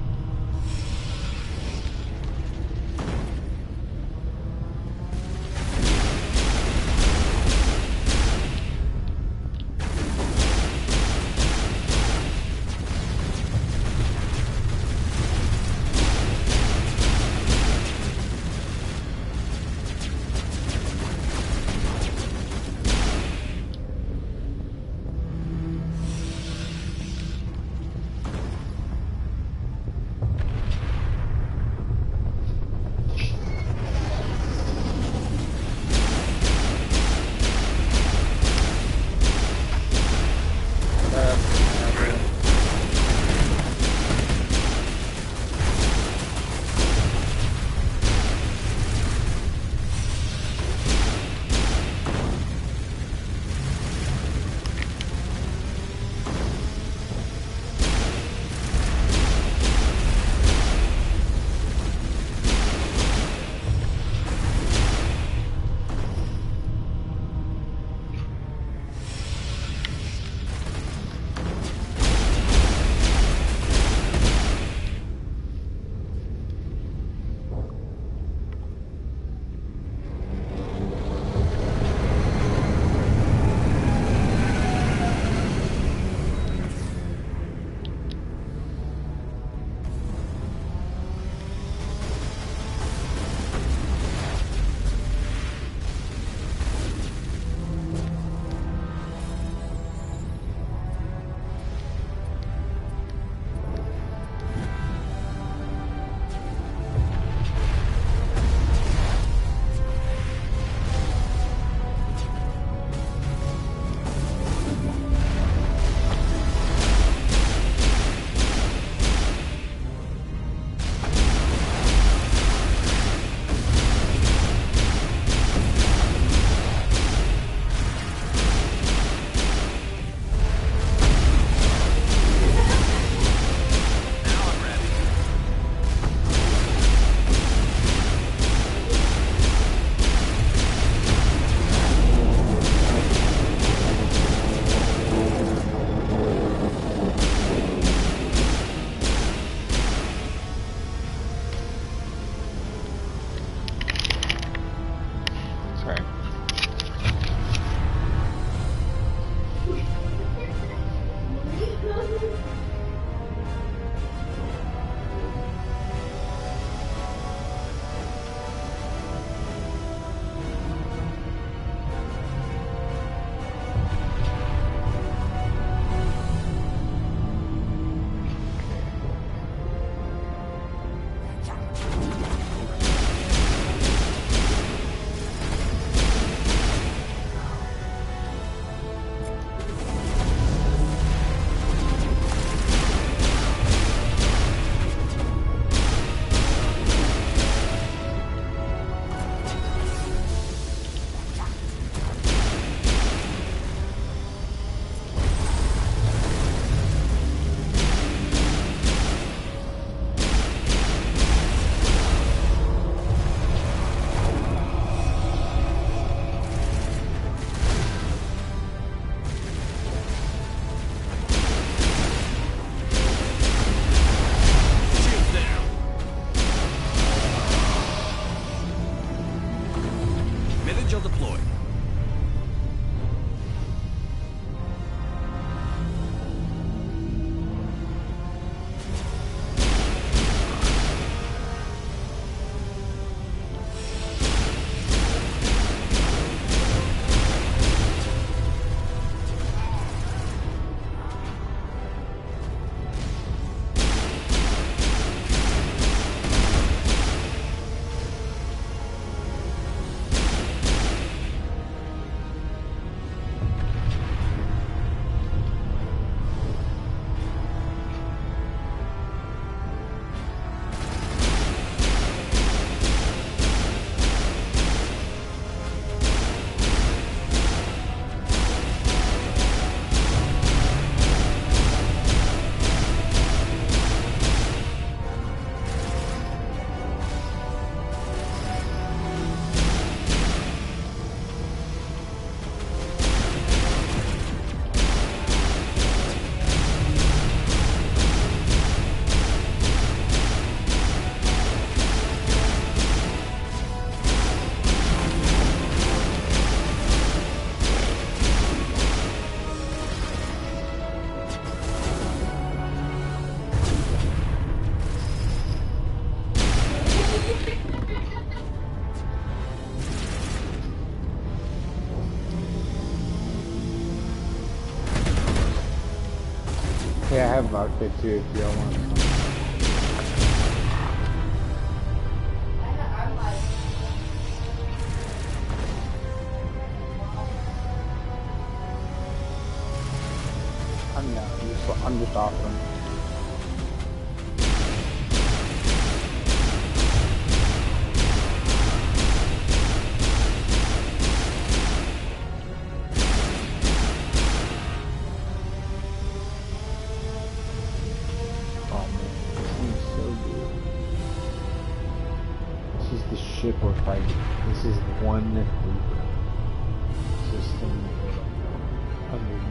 vodka too if y'all want. I'm just offering. Oh man, this seems so good. This is the ship we're fighting. This is one Reaper. System underneath.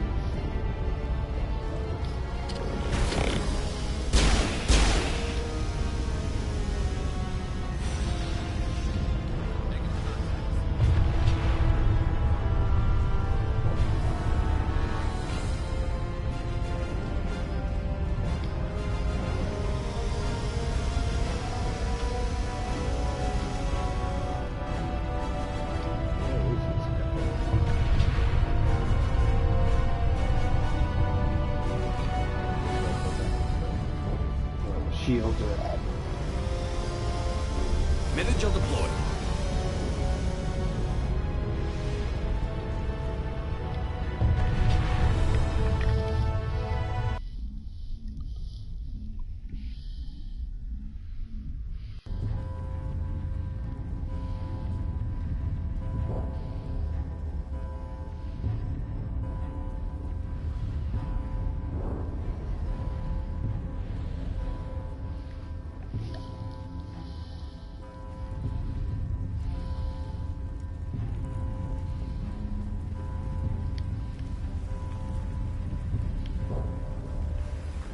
Shields are at. Minigel deployed.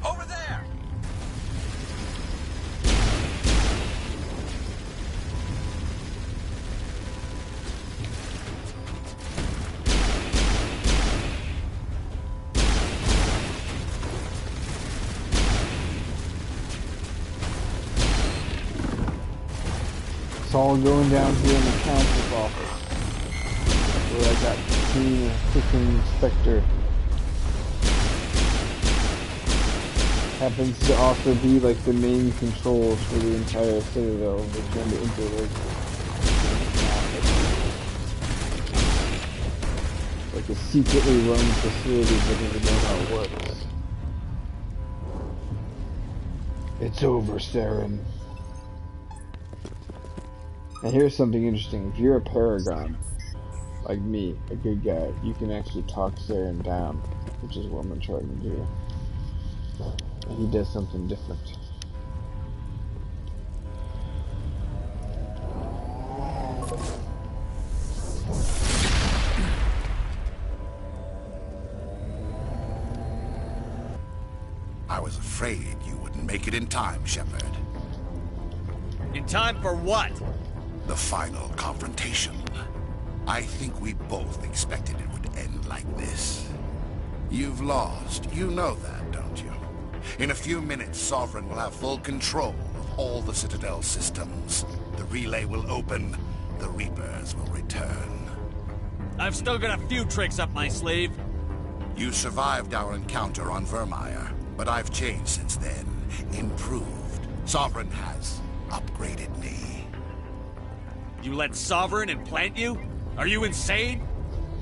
Over there! It's all going down here in the council's office, where I got King freaking Inspector. Happens to also be like the main controls for the entire Citadel, which kind of interlink. Like a secretly run facility that doesn't know how it works. It's over, Saren. And here's something interesting. If you're a Paragon, like me, a good guy, you can actually talk Saren down, which is what I'm trying to do. He does something different. I was afraid you wouldn't make it in time, Shepard. In time for what? The final confrontation. I think we both expected it would end like this. You've lost. You know that, don't you? In a few minutes, Sovereign will have full control of all the Citadel systems. The relay will open. The Reapers will return. I've still got a few tricks up my sleeve. You survived our encounter on Vermeer, but I've changed since then. Improved. Sovereign has upgraded me. You let Sovereign implant you? Are you insane?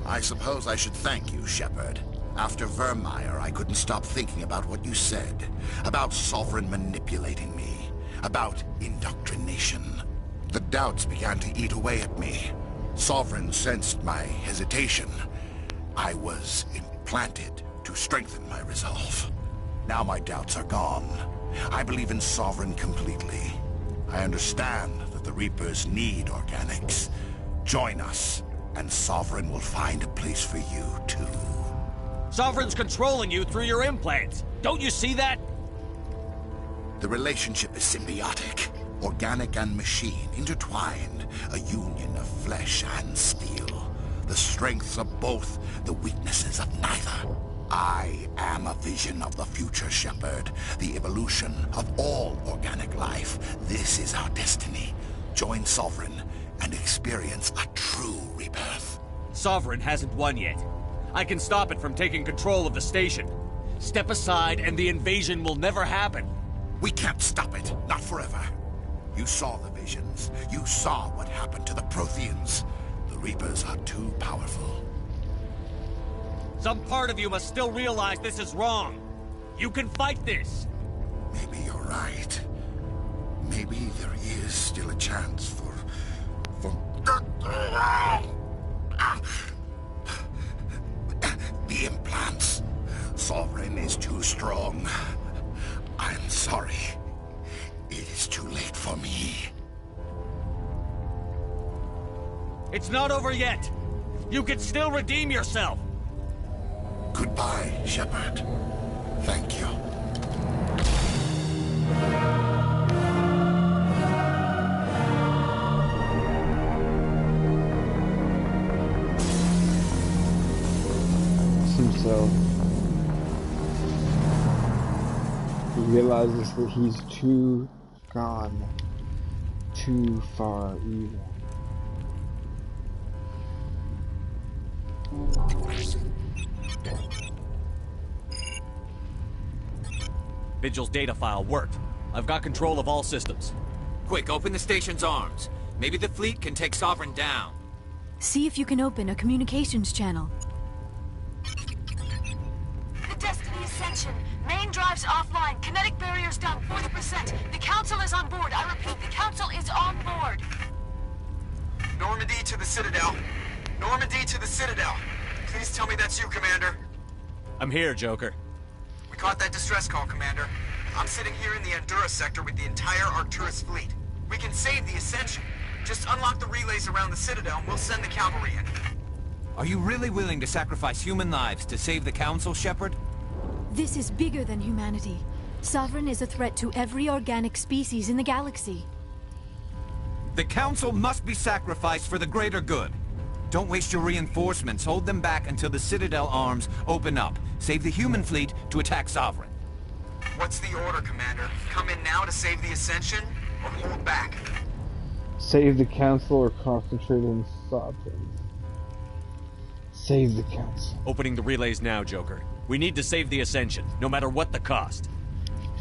I suppose I should thank you, Shepard. After Vermeer, I couldn't stop thinking about what you said. About Sovereign manipulating me. About indoctrination. The doubts began to eat away at me. Sovereign sensed my hesitation. I was implanted to strengthen my resolve. Now my doubts are gone. I believe in Sovereign completely. I understand that the Reapers need organics. Join us, and Sovereign will find a place for you, too. Sovereign's controlling you through your implants. Don't you see that? The relationship is symbiotic. Organic and machine, intertwined. A union of flesh and steel. The strengths of both, the weaknesses of neither. I am a vision of the future, Shepard. The evolution of all organic life. This is our destiny. Join Sovereign and experience a true rebirth. Sovereign hasn't won yet. I can stop it from taking control of the station. Step aside and the invasion will never happen. We can't stop it. Not forever. You saw the visions. You saw what happened to the Protheans. The Reapers are too powerful. Some part of you must still realize this is wrong. You can fight this. Maybe you're right. Maybe there is still a chance for... The implants. Sovereign is too strong. I'm sorry. It is too late for me. It's not over yet. You can still redeem yourself. Goodbye, Shepard. Thank you. Himself. He realizes that he's too gone, too far evil. Vigil's data file worked. I've got control of all systems. Quick, open the station's arms. Maybe the fleet can take Sovereign down. See if you can open a communications channel. The Destiny Ascension. Main drives offline. Kinetic barriers down 40%. The Council is on board. I repeat, the Council is on board. Normandy to the Citadel. Normandy to the Citadel. Please tell me that's you, Commander. I'm here, Joker. We caught that distress call, Commander. I'm sitting here in the Endura sector with the entire Arcturus fleet. We can save the Ascension. Just unlock the relays around the Citadel and we'll send the cavalry in. Are you really willing to sacrifice human lives to save the Council, Shepard? This is bigger than humanity. Sovereign is a threat to every organic species in the galaxy. The Council must be sacrificed for the greater good. Don't waste your reinforcements. Hold them back until the Citadel arms open up. Save the human fleet to attack Sovereign. What's the order, Commander? Come in now to save the Ascension, or hold back? Save the Council or concentrate on Sovereign. Save the Council. Opening the relays now, Joker. We need to save the Ascension, no matter what the cost.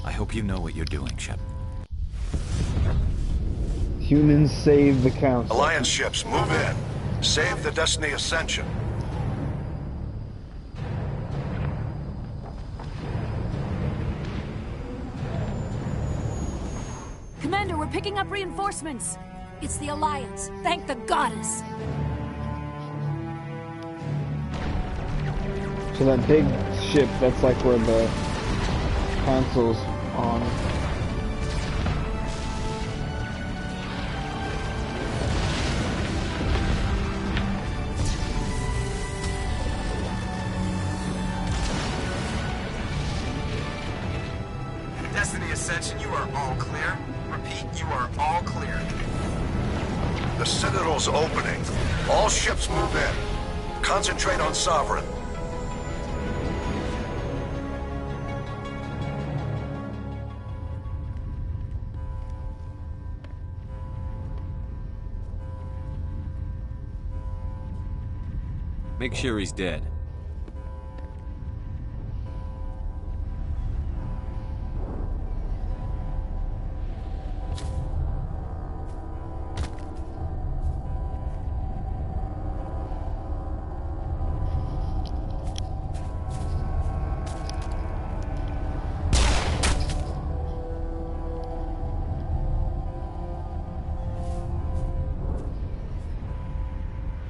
I hope you know what you're doing, Shepard. Humans save the Council. Alliance ships, move in. Save the Destiny Ascension. Commander, we're picking up reinforcements. It's the Alliance. Thank the goddess. So that big ship, that's like where the Council's on. Destiny Ascension, you are all clear. Repeat, you are all clear. The Citadel's opening. All ships move in. Concentrate on Sovereign. Make sure he's dead.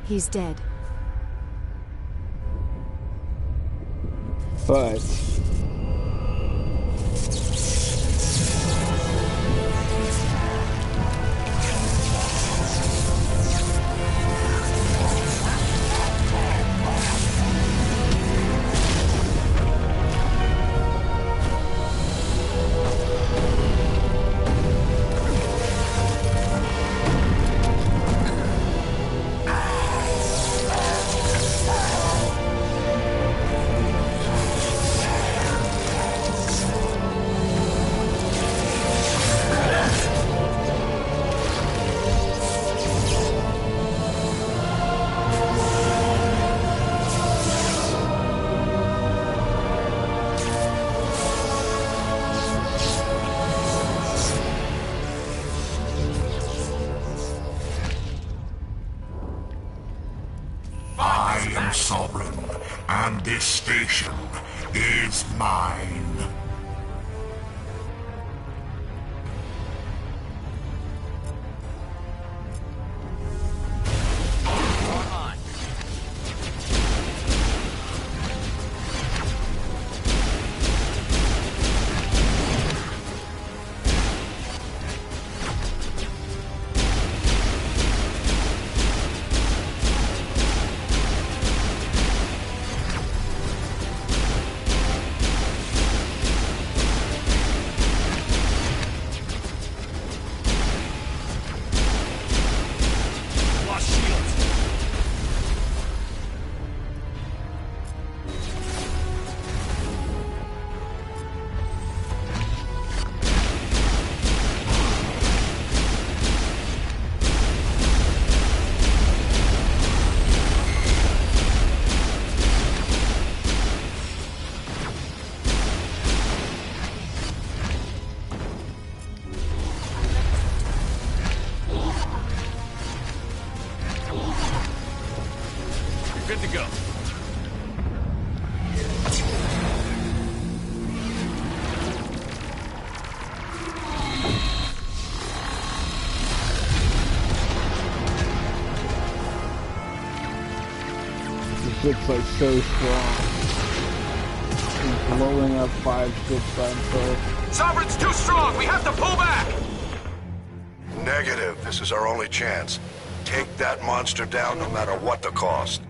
He's dead. But And this station is mine. Good to go. This ship's like so strong. He's blowing up 5 ships by himself. Sovereign's too strong! We have to pull back! Negative. This is our only chance. Take that monster down no matter what the cost.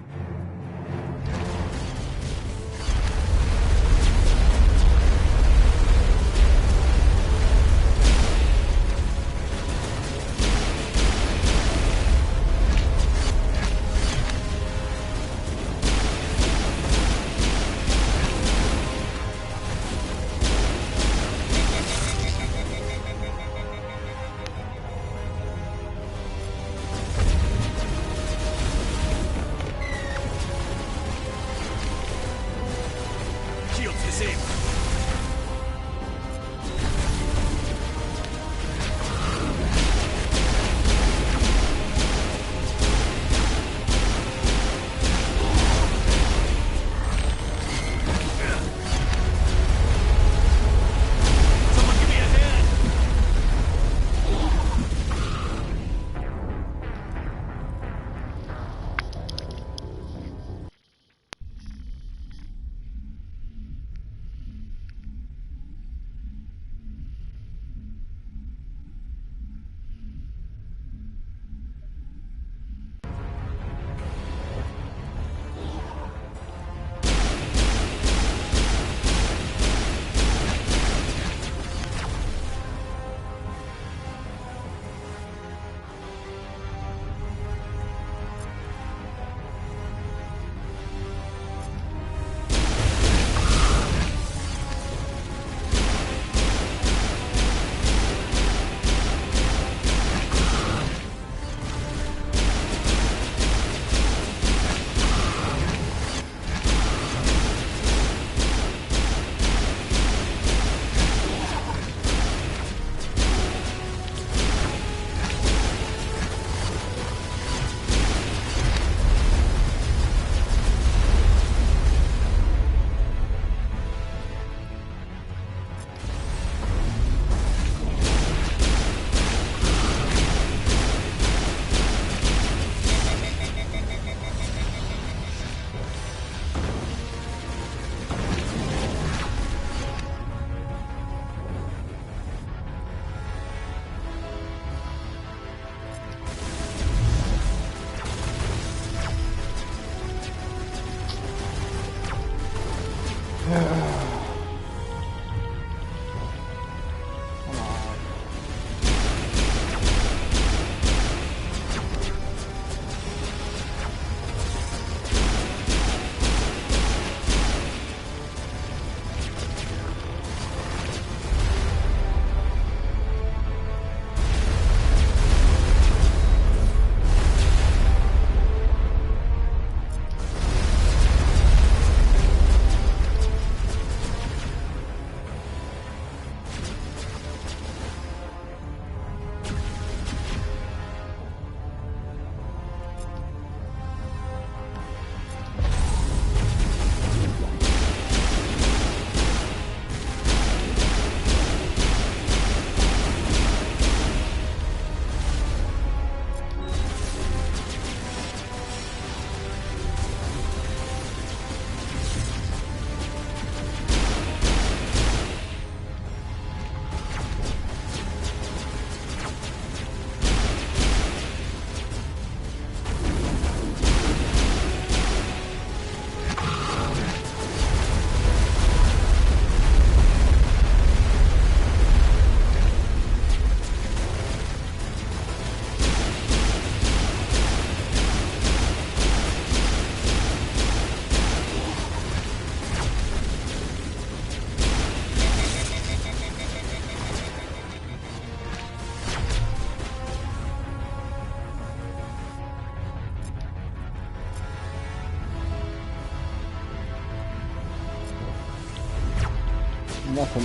nothing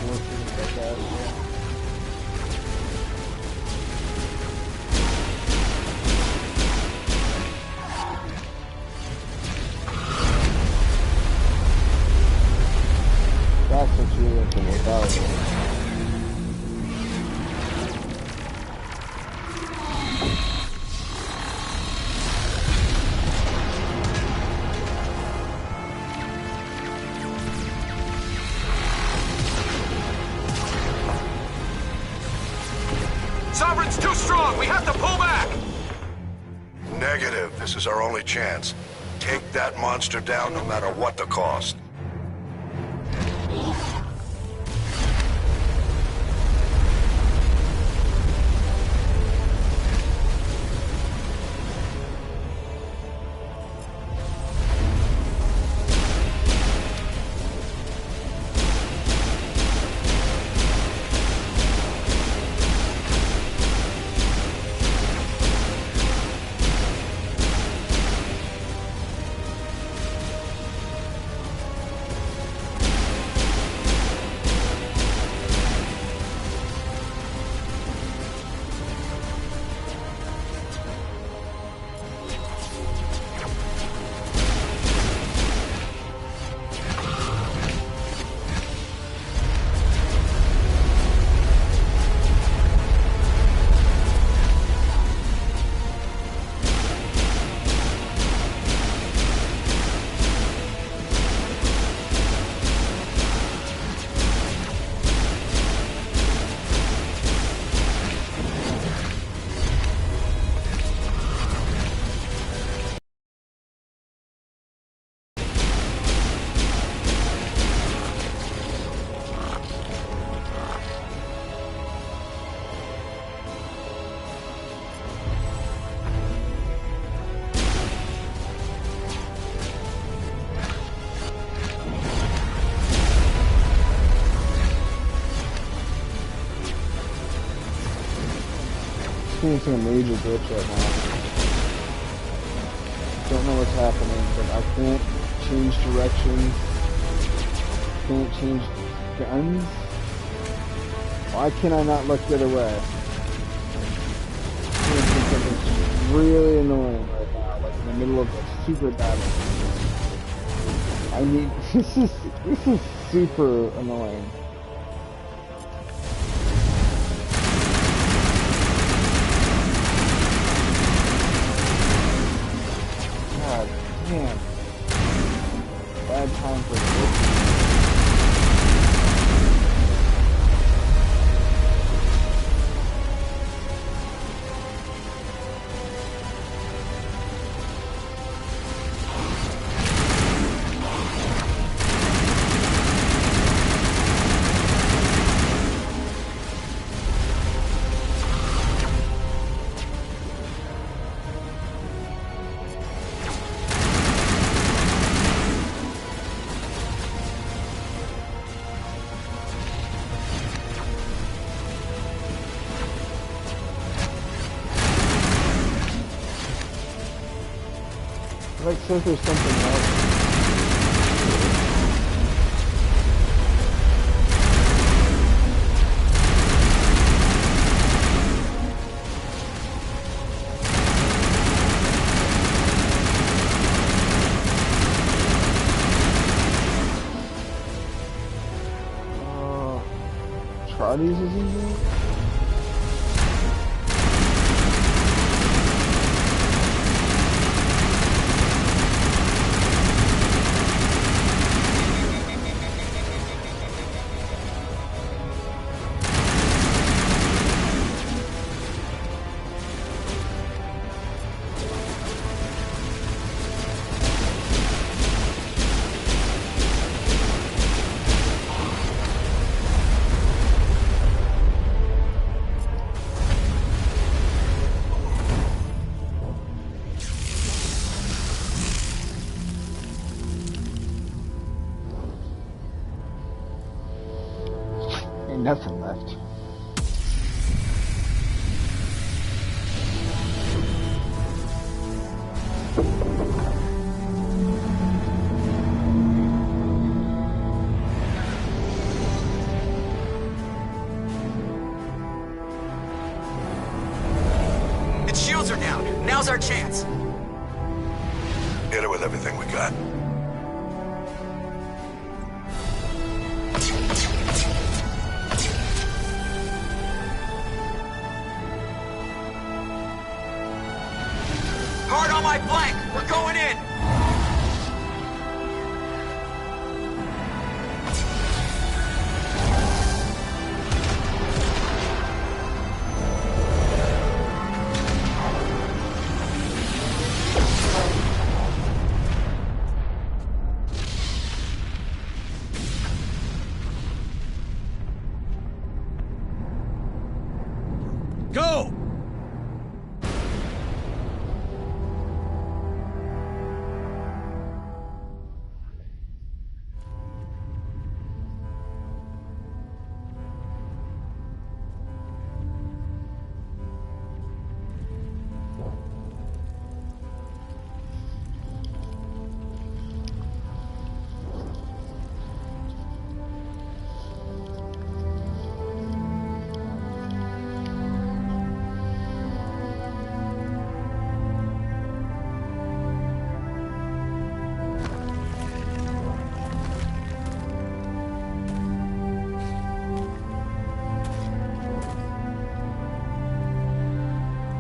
worth it like that. Yeah. That's what you're looking without. Sovereign's too strong! We have to pull back! Negative. This is our only chance. Take that monster down no matter what the cost. Experiencing a major glitch right now. Don't know what's happening, but I can't change directions. Can't change guns. Why can I not look the other way? It's really annoying right now, like in the middle of a super battle. I need this is super annoying. Man, bad time for this. Like, says there's something else. Trotties is in there? Nothing left. radios are down. Now's our chance. Hit it with everything we got. Hard on my flank. We're going in. Go!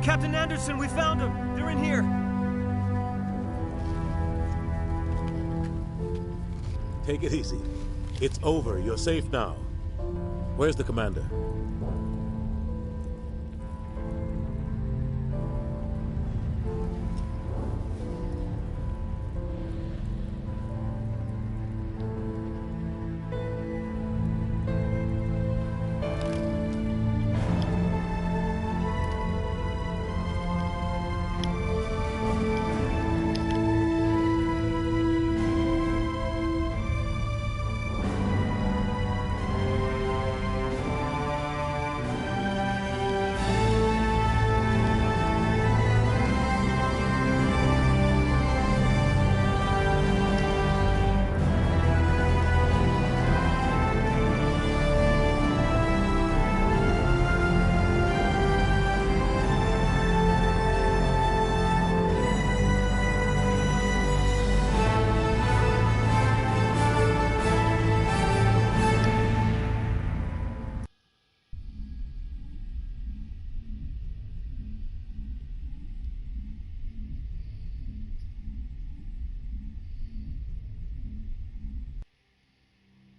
Captain Anderson, we found them. They're in here. Take it easy. It's over. You're safe now. Where's the commander?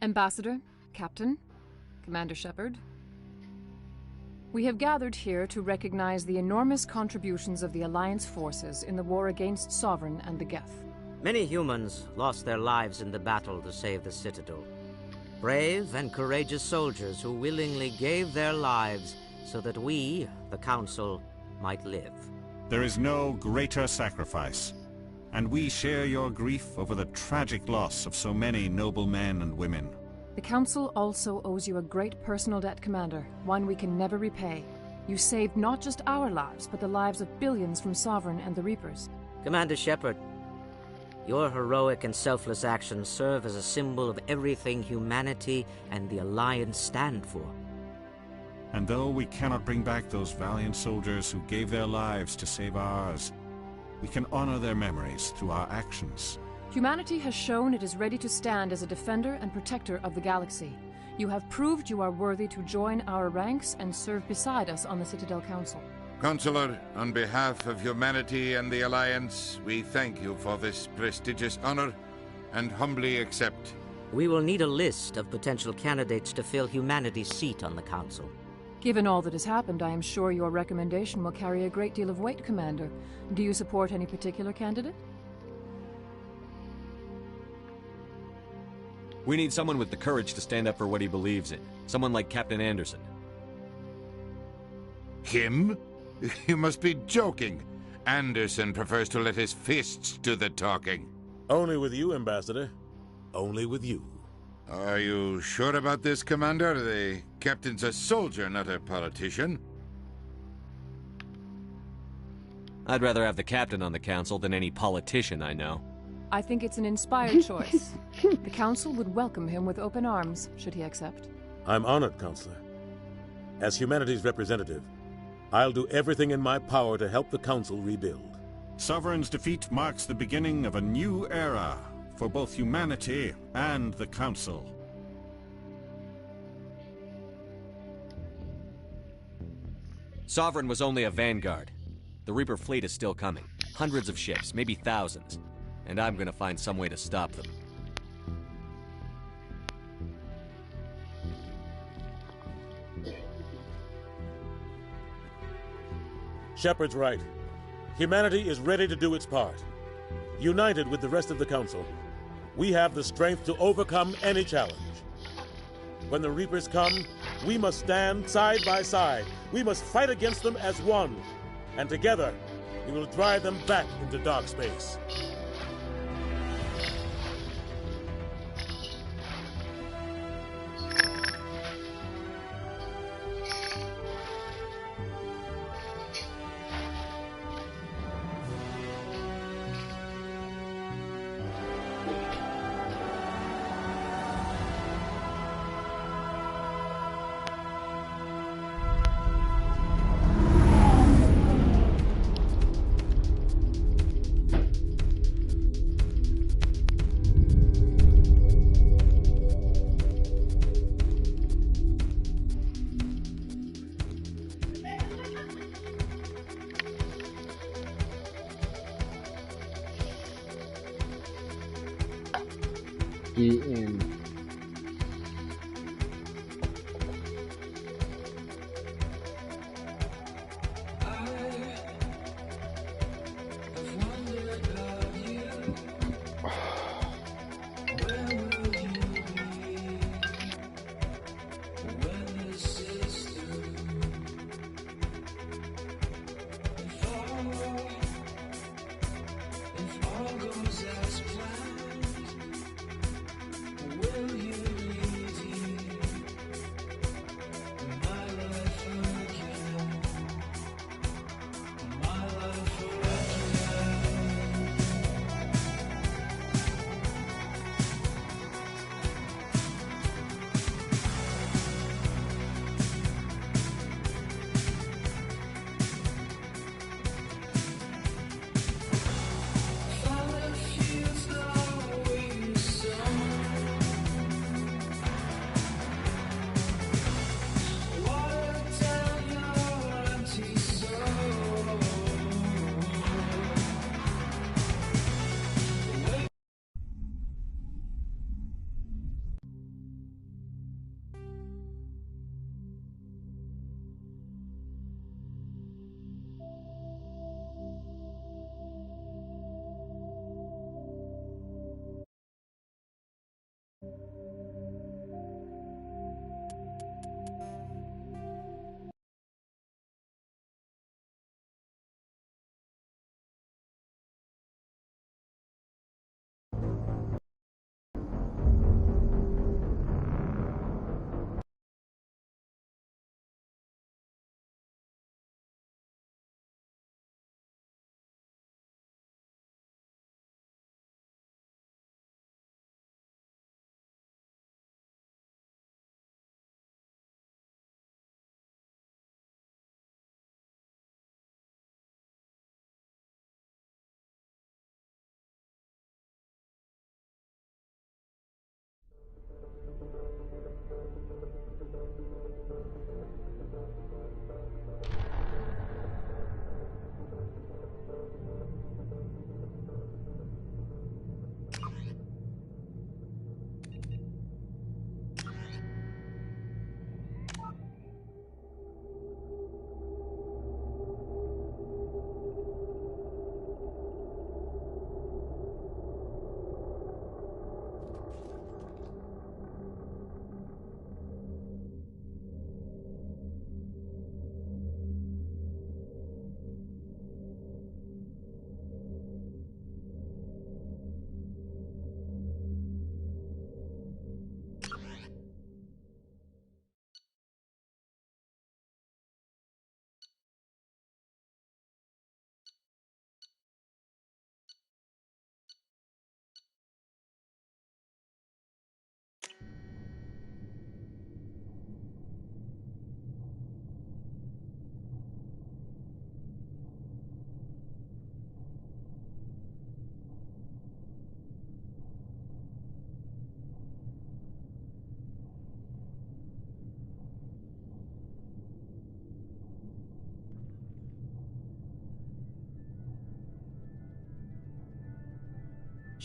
Ambassador, Captain, Commander Shepard. We have gathered here to recognize the enormous contributions of the Alliance forces in the war against Sovereign and the Geth. Many humans lost their lives in the battle to save the Citadel. Brave and courageous soldiers who willingly gave their lives so that we, the Council, might live. There is no greater sacrifice, and we share your grief over the tragic loss of so many noble men and women. The Council also owes you a great personal debt, Commander, one we can never repay. You saved not just our lives, but the lives of billions from Sovereign and the Reapers. Commander Shepard, your heroic and selfless actions serve as a symbol of everything humanity and the Alliance stand for. And though we cannot bring back those valiant soldiers who gave their lives to save ours, we can honor their memories through our actions. Humanity has shown it is ready to stand as a defender and protector of the galaxy. You have proved you are worthy to join our ranks and serve beside us on the Citadel Council. Counselor, on behalf of humanity and the Alliance, we thank you for this prestigious honor and humbly accept. We will need a list of potential candidates to fill humanity's seat on the Council. Given all that has happened, I am sure your recommendation will carry a great deal of weight, Commander. Do you support any particular candidate? We need someone with the courage to stand up for what he believes in. Someone like Captain Anderson. Him? You must be joking. Anderson prefers to let his fists do the talking. Only with you, Ambassador. Only with you. Are you sure about this, Commander? The captain's a soldier, not a politician. I'd rather have the captain on the council than any politician I know. I think it's an inspired choice. The Council would welcome him with open arms, should he accept. I'm honored, Counselor. As humanity's representative, I'll do everything in my power to help the Council rebuild. Sovereign's defeat marks the beginning of a new era for both humanity and the Council. Sovereign was only a vanguard. The Reaper fleet is still coming. Hundreds of ships, maybe thousands. And I'm gonna find some way to stop them. Shepard's right. Humanity is ready to do its part. United with the rest of the Council, we have the strength to overcome any challenge. When the Reapers come, we must stand side by side. We must fight against them as one. And together, we will drive them back into dark space. The end.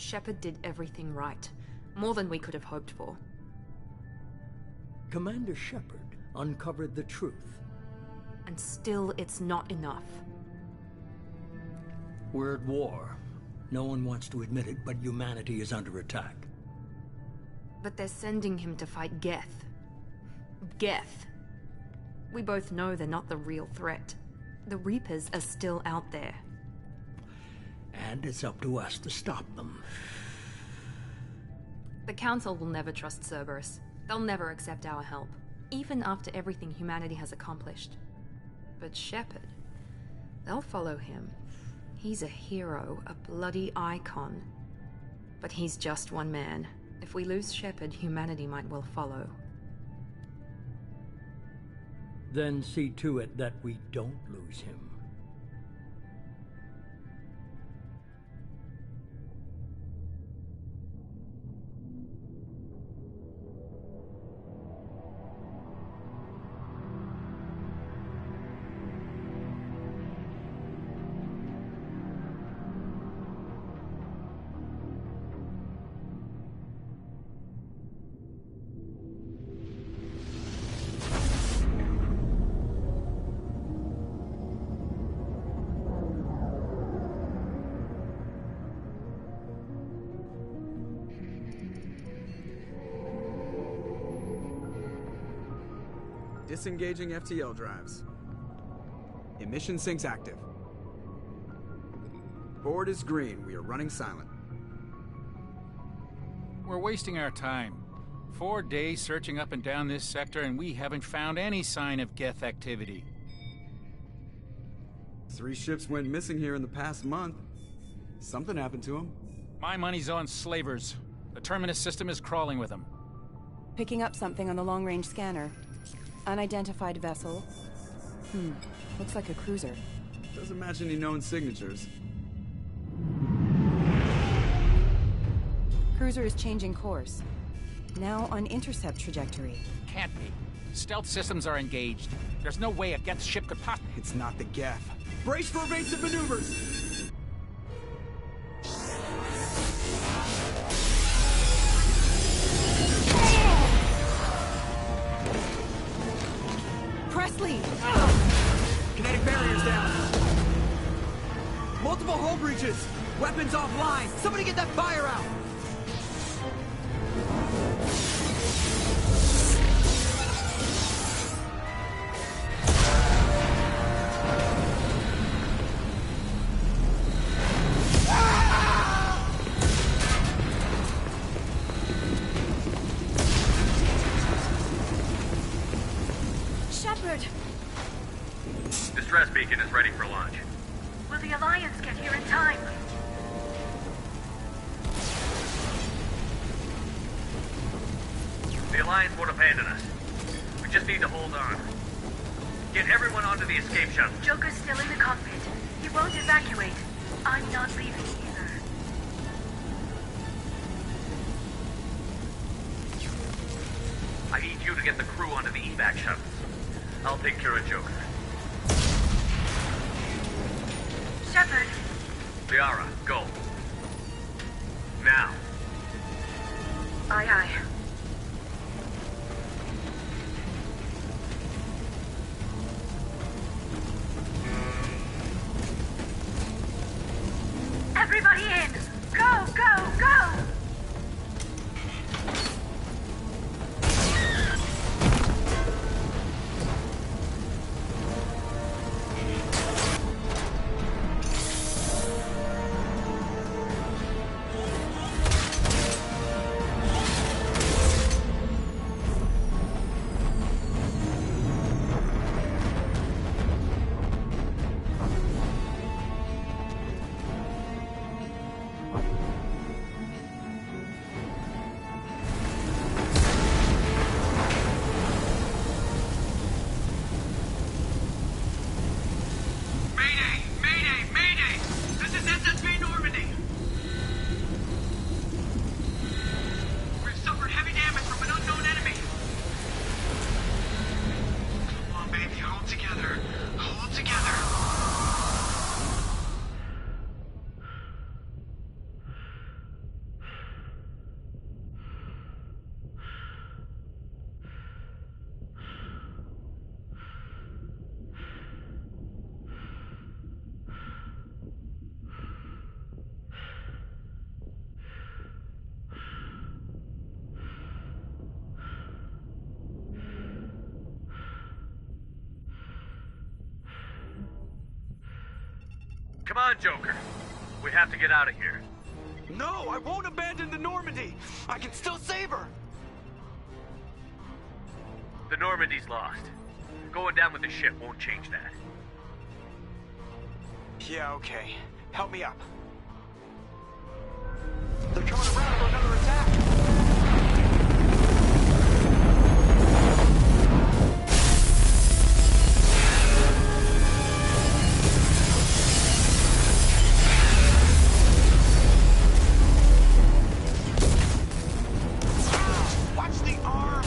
Shepard did everything right. More than we could have hoped for. Commander Shepard uncovered the truth. And still, it's not enough. We're at war. No one wants to admit it, but humanity is under attack. But they're sending him to fight Geth. Geth. We both know they're not the real threat. The Reapers are still out there. And it's up to us to stop them. The Council will never trust Cerberus. They'll never accept our help, even after everything humanity has accomplished. But Shepard, they'll follow him. He's a hero, a bloody icon. But he's just one man. If we lose Shepard, humanity might well follow. Then see to it that we don't lose him. Disengaging FTL drives. Emission sinks active. Board is green. We are running silent. We're wasting our time. 4 days searching up and down this sector, and we haven't found any sign of Geth activity. 3 ships went missing here in the past month. Something happened to them. My money's on slavers. The Terminus system is crawling with them. Picking up something on the long-range scanner. Unidentified vessel. Looks like a cruiser. Doesn't match any known signatures. Cruiser is changing course. Now on intercept trajectory. Can't be. Stealth systems are engaged. There's no way a Geth ship could possibly... It's not the Geth. Brace for evasive maneuvers! Presley! Kinetic barriers down. Multiple hull breaches. Weapons offline. Somebody get that fire out. Distress beacon is ready for launch. Will the Alliance get here in time? The Alliance won't abandon us. We just need to hold on. Get everyone onto the escape shuttle. Joker's still in the cockpit. He won't evacuate. I'm not leaving either. I need you to get the crew onto the evac shuttles. I'll take care of Joker. Shepard! Liara, go. Now. Aye, aye. Everybody in! Go, go, go! Come on, Joker. We have to get out of here. No, I won't abandon the Normandy. I can still save her. The Normandy's lost. Going down with the ship won't change that. Yeah, okay. Help me up. They're coming around for another attack. Watch the arm!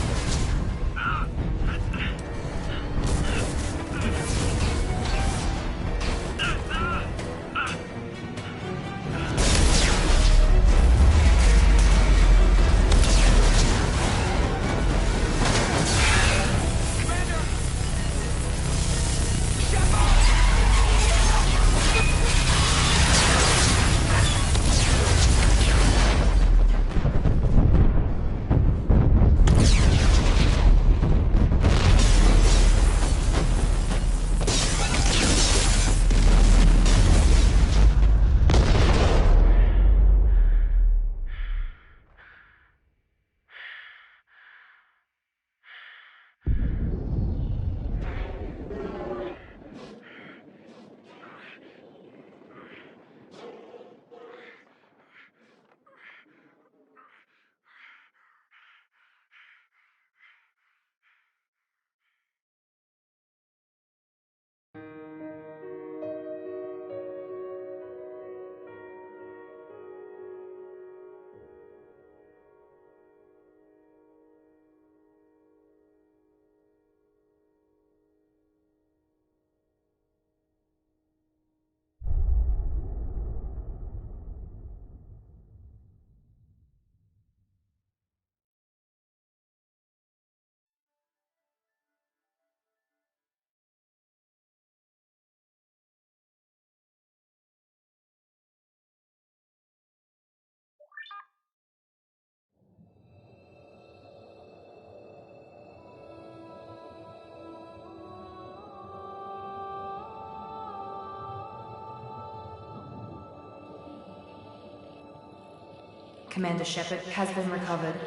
Commander Shepard has been recovered.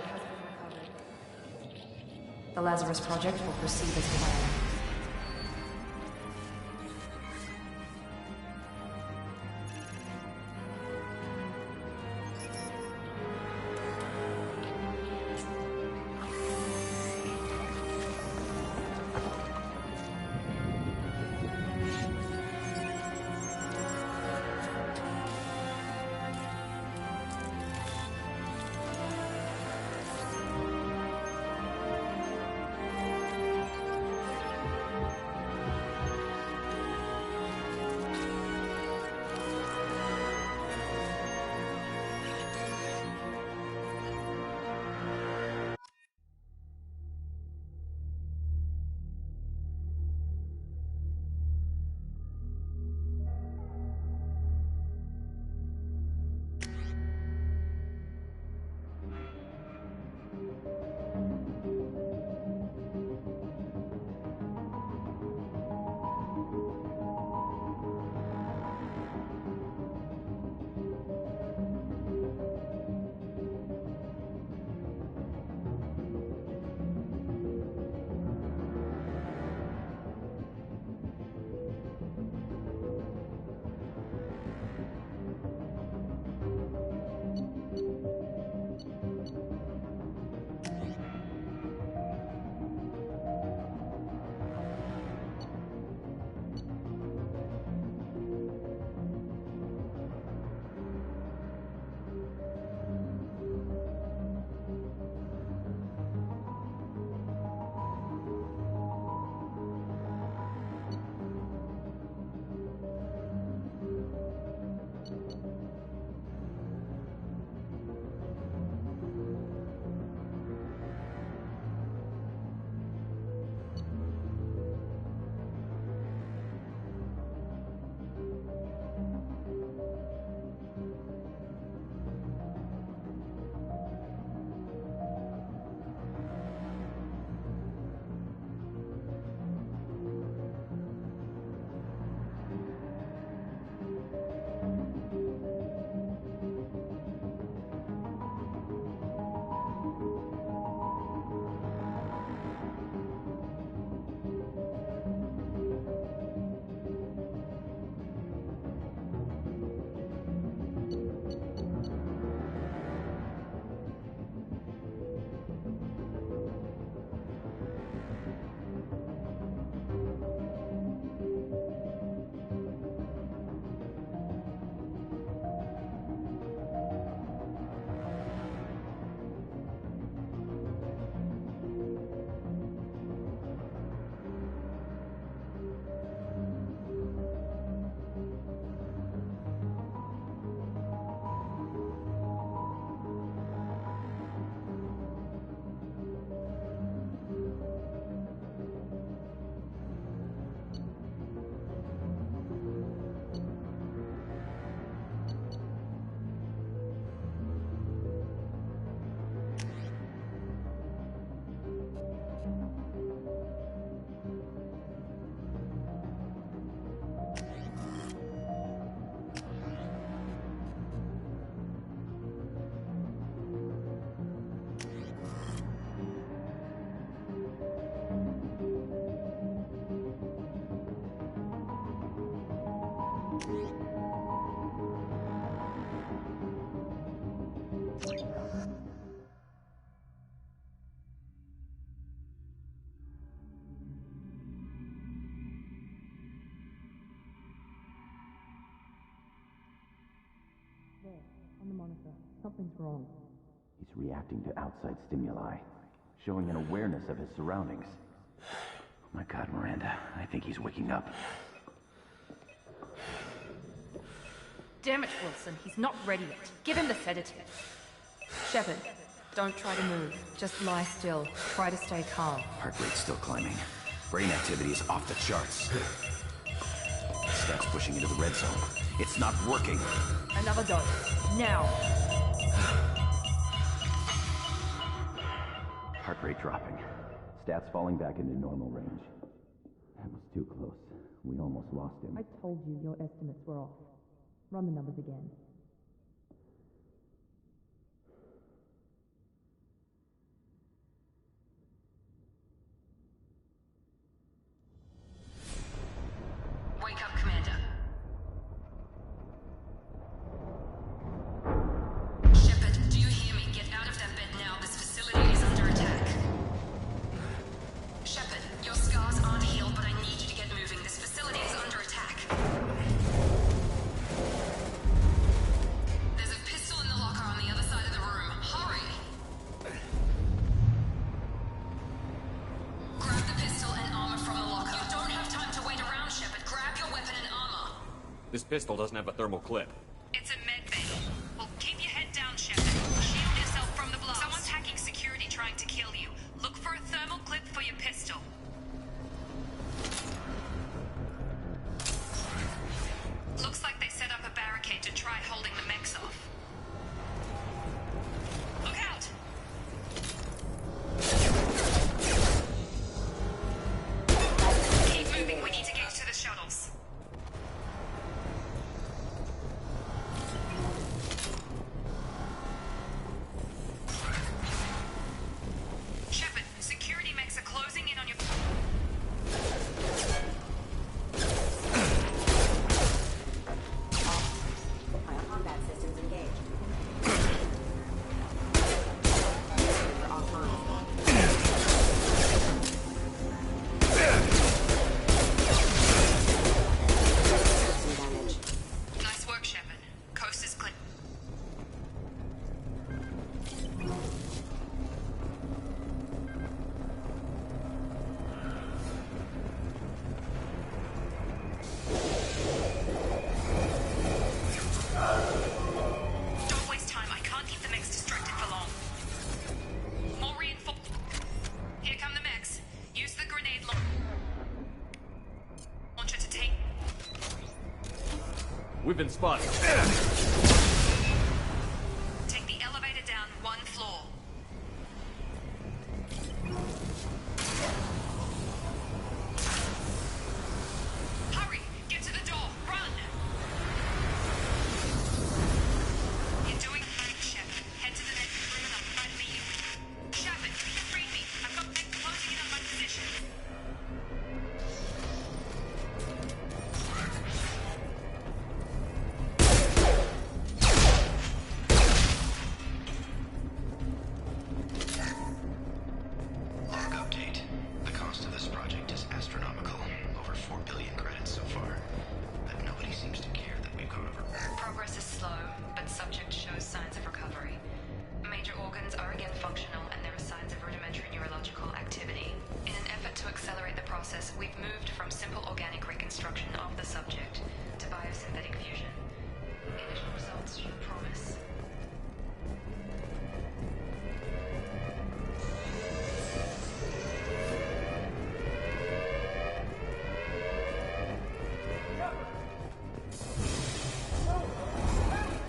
The Lazarus Project will proceed as planned. On the monitor. Something's wrong. He's reacting to outside stimuli, showing an awareness of his surroundings. Oh my God, Miranda, I think he's waking up. Damn it, Wilson. He's not ready yet. Give him the sedative. Shepard, don't try to move. Just lie still. Try to stay calm. Heart rate's still climbing. Brain activity is off the charts. Stats pushing into the red zone. It's not working. Another dose. Now. Heart rate dropping. Stats falling back into normal range. That was too close. We almost lost him. I told you your estimates were off. Run the numbers again. Wake up, Commander. Shepard, do you hear me? Get out of that bed now. This facility is under attack. Shepard, your scars aren't healed, but I need you to get moving. This facility is under attack. There's a pistol in the locker on the other side of the room. Hurry! Grab the pistol and armor from the locker. You don't have time to wait around, Shepard. Grab your weapon and armor. This pistol doesn't have a thermal clip. It's a med bay. Well, keep your head down, Shepard. Shield yourself from the blast. Someone's hacking security trying to kill you. Look for a thermal clip for your pistol. Looks like they set up a barricade to try holding the mechs off. Look out! Keep moving. We need to get to the shuttles. Shepard, security mechs are closing in on your... Combat systems engaged. Nice work, Shepard. Coast is clear. Don't waste time. I can't keep the mechs distracted for long. More reinforcements. Here come the mechs. Use the grenade launcher to take... We've been spotted. Take the elevator down one floor. Hurry! Get to the door! Run! You're doing fine, Shepard. Head to the next room and I'll try to meet you. Shepard, read me. I've got mechs closing in on my position. Log update. The cost of this project is astronomical. Over 4 billion credits so far. But nobody seems to care that we've gone over. Progress is slow, but subject shows signs of recovery. Major organs are again functional, and there are signs of rudimentary neurological activity. In an effort to accelerate the process, we've moved from simple organic reconstruction of the subject to biosynthetic fusion. Initial results should promise.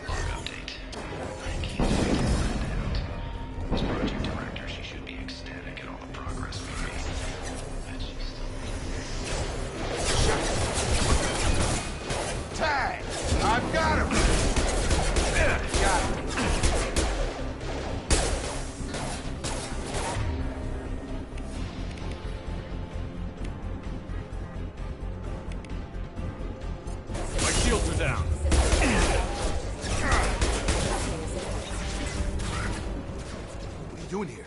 Log update. I can't figure that out. This project director, she should be ecstatic at all the progress we made. But she's still... Tag! I've got him! Got him. My shields are down. What are you doing here?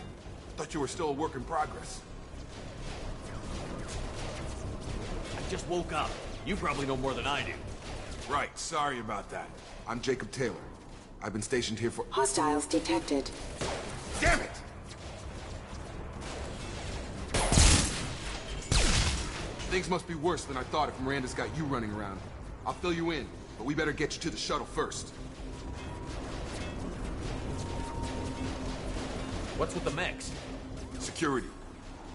Thought you were still a work in progress. I just woke up. You probably know more than I do. Right, sorry about that. I'm Jacob Taylor. I've been stationed here for... Hostiles detected. Damn it! Things must be worse than I thought if Miranda's got you running around. I'll fill you in, but we better get you to the shuttle first. What's with the mechs? Security.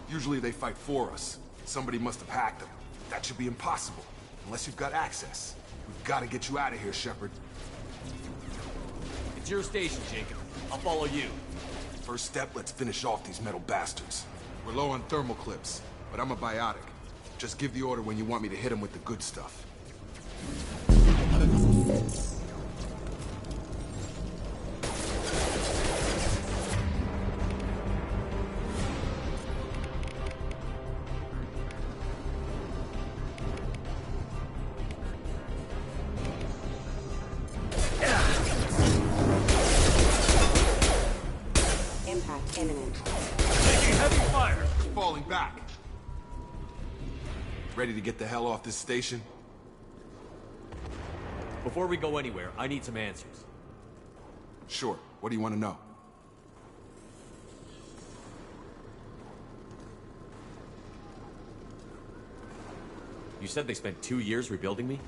Usually they fight for us. Somebody must have hacked them. That should be impossible, unless you've got access. We've got to get you out of here, Shepard. It's your station, Jacob. I'll follow you. First step, let's finish off these metal bastards. We're low on thermal clips, but I'm a biotic. Just give the order when you want me to hit them with the good stuff. Impact imminent. Taking heavy fire! Falling back. Ready to get the hell off this station? Before we go anywhere, I need some answers. Sure. What do you want to know? You said they spent 2 years rebuilding me?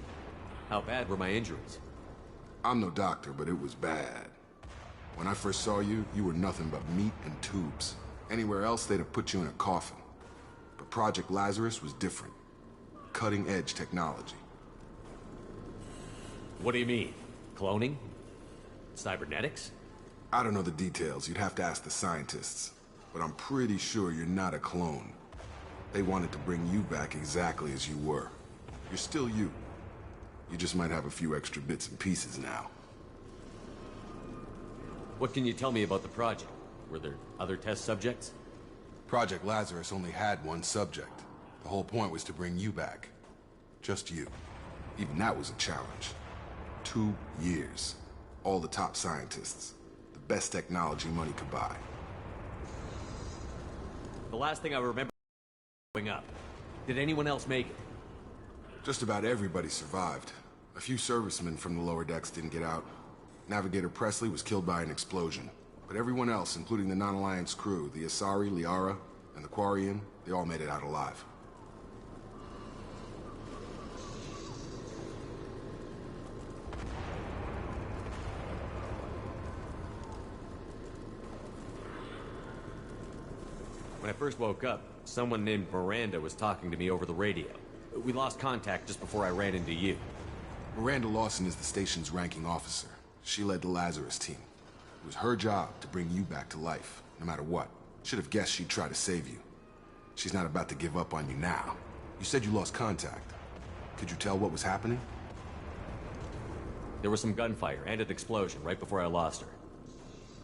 How bad were my injuries? I'm no doctor, but it was bad. When I first saw you, you were nothing but meat and tubes. Anywhere else, they'd have put you in a coffin. But Project Lazarus was different. Cutting-edge technology. What do you mean? Cloning? Cybernetics? I don't know the details. You'd have to ask the scientists. But I'm pretty sure you're not a clone. They wanted to bring you back exactly as you were. You're still you. You just might have a few extra bits and pieces now. What can you tell me about the project? Were there other test subjects? Project Lazarus only had one subject. The whole point was to bring you back. Just you. Even that was a challenge. 2 years. All the top scientists. The best technology money could buy. The last thing I remember growing up. Did anyone else make it? Just about everybody survived. A few servicemen from the lower decks didn't get out. Navigator Presley was killed by an explosion. But everyone else, including the non-Alliance crew, the Asari, Liara, and the Quarian, they all made it out alive. When I first woke up, someone named Miranda was talking to me over the radio. We lost contact just before I ran into you. Miranda Lawson is the station's ranking officer. She led the Lazarus team. It was her job to bring you back to life, no matter what. Should have guessed she'd try to save you. She's not about to give up on you now. You said you lost contact. Could you tell what was happening? There was some gunfire and an explosion right before I lost her.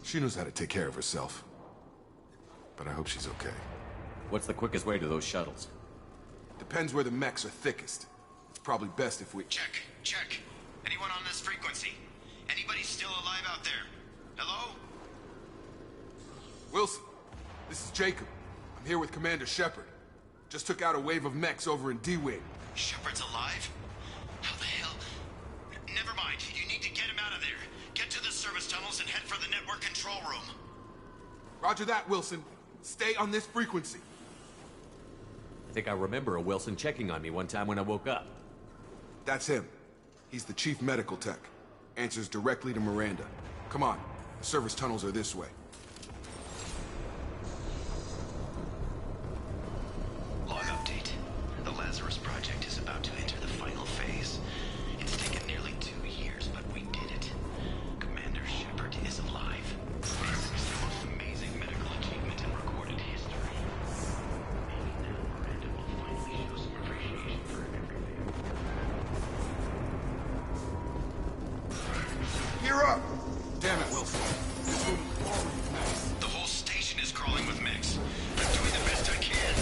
She knows how to take care of herself. But I hope she's okay. What's the quickest way to those shuttles? Depends where the mechs are thickest. It's probably best if we... Check. Anyone on this frequency? Anybody still alive out there? Hello? Wilson, this is Jacob. I'm here with Commander Shepard. Just took out a wave of mechs over in D-Wing. Shepard's alive? How the hell? Never mind. You need to get him out of there. Get to the service tunnels and head for the network control room. Roger that, Wilson. Stay on this frequency. I think I remember a Wilson checking on me one time when I woke up. That's him. He's the chief medical tech. Answers directly to Miranda. Come on. The service tunnels are this way. Log update. The Lazarus project is about to enter the final phase. It's taken nearly 2 years, but we did it. Commander Shepard is alive. This is the most amazing medical achievement in recorded history. Maybe now Miranda will finally show some appreciation for everything. Gear up! Damn it, Wilson. This room is crawling with mechs. The whole station is crawling with mechs. I'm doing the best I can.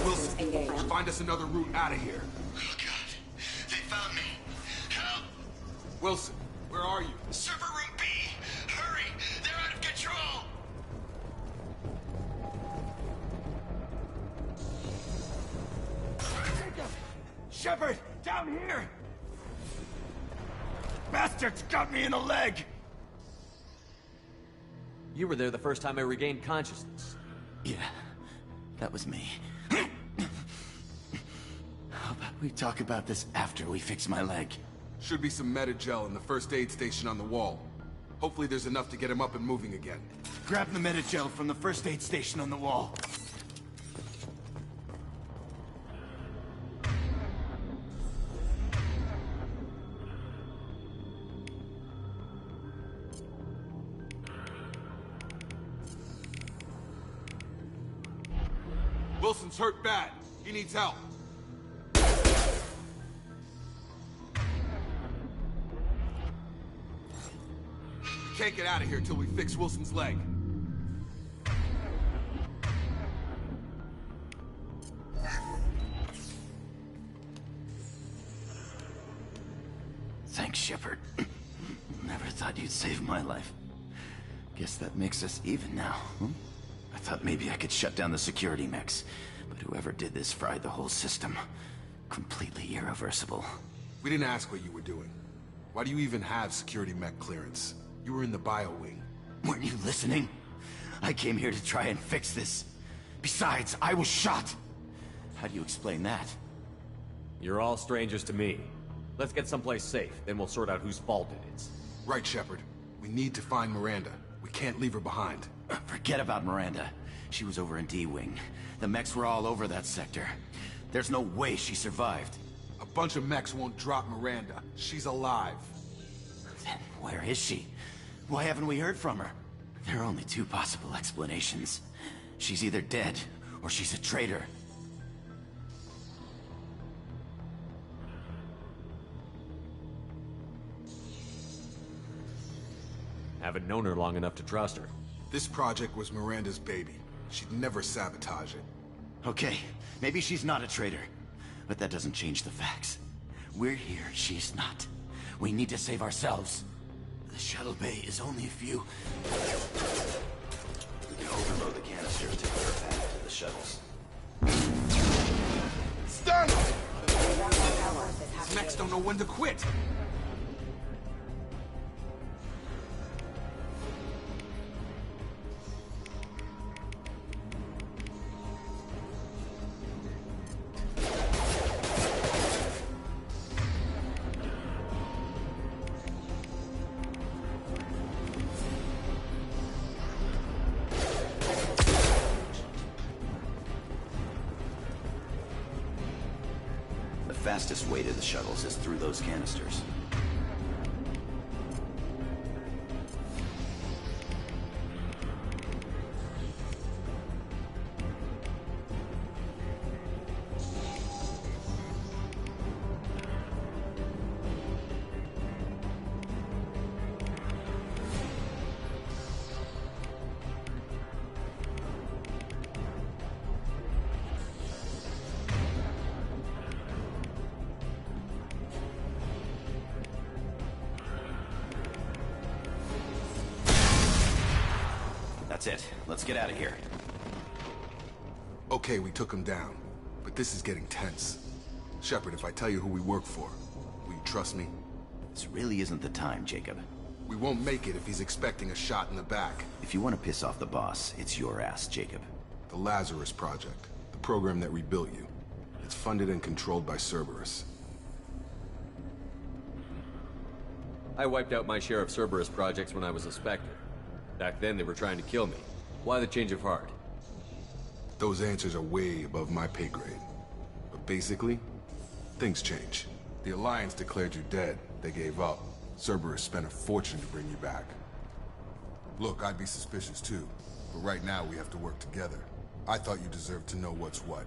Wilson, find us another route out of here. Oh, God. They found me. Help! Wilson, where are you? Server room B! Hurry! They're out of control! Shepard, down here! Bastards got me in the leg! You were there the first time I regained consciousness. Yeah, that was me. How about we talk about this after we fix my leg? Should be some Medi-gel in the first aid station on the wall. Hopefully there's enough to get him up and moving again. Grab the Medi-gel from the first aid station on the wall. Wilson's hurt bad. He needs help. We can't get out of here till we fix Wilson's leg. Thanks, Shepard. Never thought you'd save my life. Guess that makes us even now, huh? I thought maybe I could shut down the security mechs, but whoever did this fried the whole system. Completely irreversible. We didn't ask what you were doing. Why do you even have security mech clearance? You were in the bio wing. Weren't you listening? I came here to try and fix this. Besides, I was shot. How do you explain that? You're all strangers to me. Let's get someplace safe, then we'll sort out whose fault it is. Right, Shepard. We need to find Miranda. We can't leave her behind. Forget about Miranda. She was over in D-Wing. The mechs were all over that sector. There's no way she survived. A bunch of mechs won't drop Miranda. She's alive. Then where is she? Why haven't we heard from her? There are only two possible explanations. She's either dead, or she's a traitor. Haven't known her long enough to trust her. This project was Miranda's baby. She'd never sabotage it. Okay, maybe she's not a traitor. But that doesn't change the facts. We're here, she's not. We need to save ourselves. The shuttle bay is only a few... We can overload the canisters to clear a path to the shuttles. Stun! These mechs don't know when to quit. The fastest way to the shuttles is through those canisters. That's it. Let's get out of here. Okay, we took him down. But this is getting tense. Shepard, if I tell you who we work for, will you trust me? This really isn't the time, Jacob. We won't make it if he's expecting a shot in the back. If you want to piss off the boss, it's your ass, Jacob. The Lazarus Project. The program that rebuilt you. It's funded and controlled by Cerberus. I wiped out my share of Cerberus projects when I was a Spectre. Back then, they were trying to kill me. Why the change of heart? Those answers are way above my pay grade. But basically, things change. The Alliance declared you dead. They gave up. Cerberus spent a fortune to bring you back. Look, I'd be suspicious too. But right now, we have to work together. I thought you deserved to know what's what.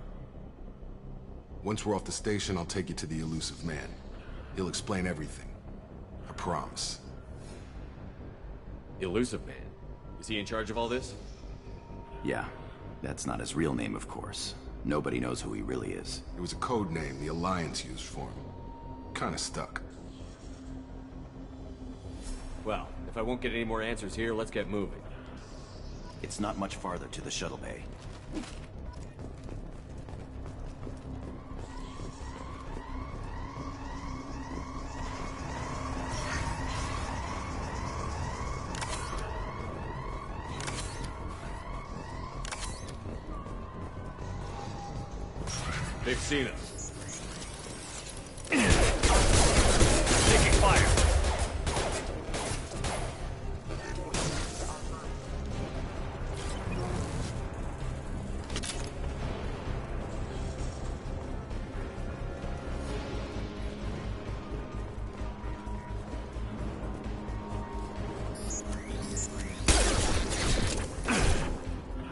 Once we're off the station, I'll take you to the elusive man. He'll explain everything. I promise. Elusive man? Is he in charge of all this? Yeah. That's not his real name, of course. Nobody knows who he really is. It was a code name the Alliance used for him. Kinda stuck. Well, if I won't get any more answers here, let's get moving. It's not much farther to the shuttle bay. They've seen us. Taking fire.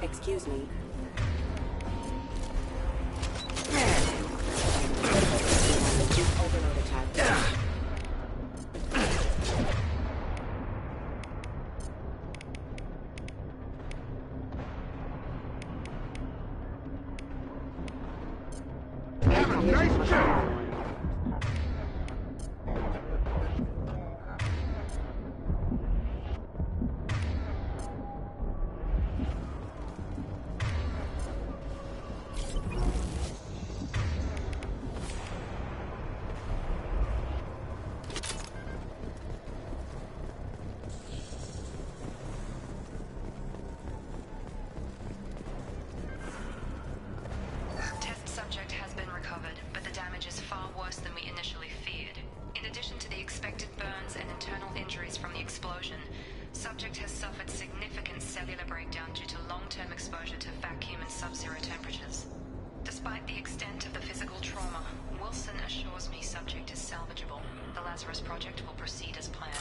Excuse me. Overload attack. Nice job! Test subject has been recovered, but the damage is far worse than we initially feared. In addition to the expected burns and internal injuries from the explosion, subject has suffered significant cellular breakdown due to long-term exposure to vacuum and sub-zero temperatures. Despite the extent of the physical trauma, Wilson assures me subject is salvageable. The Lazarus Project will proceed as planned.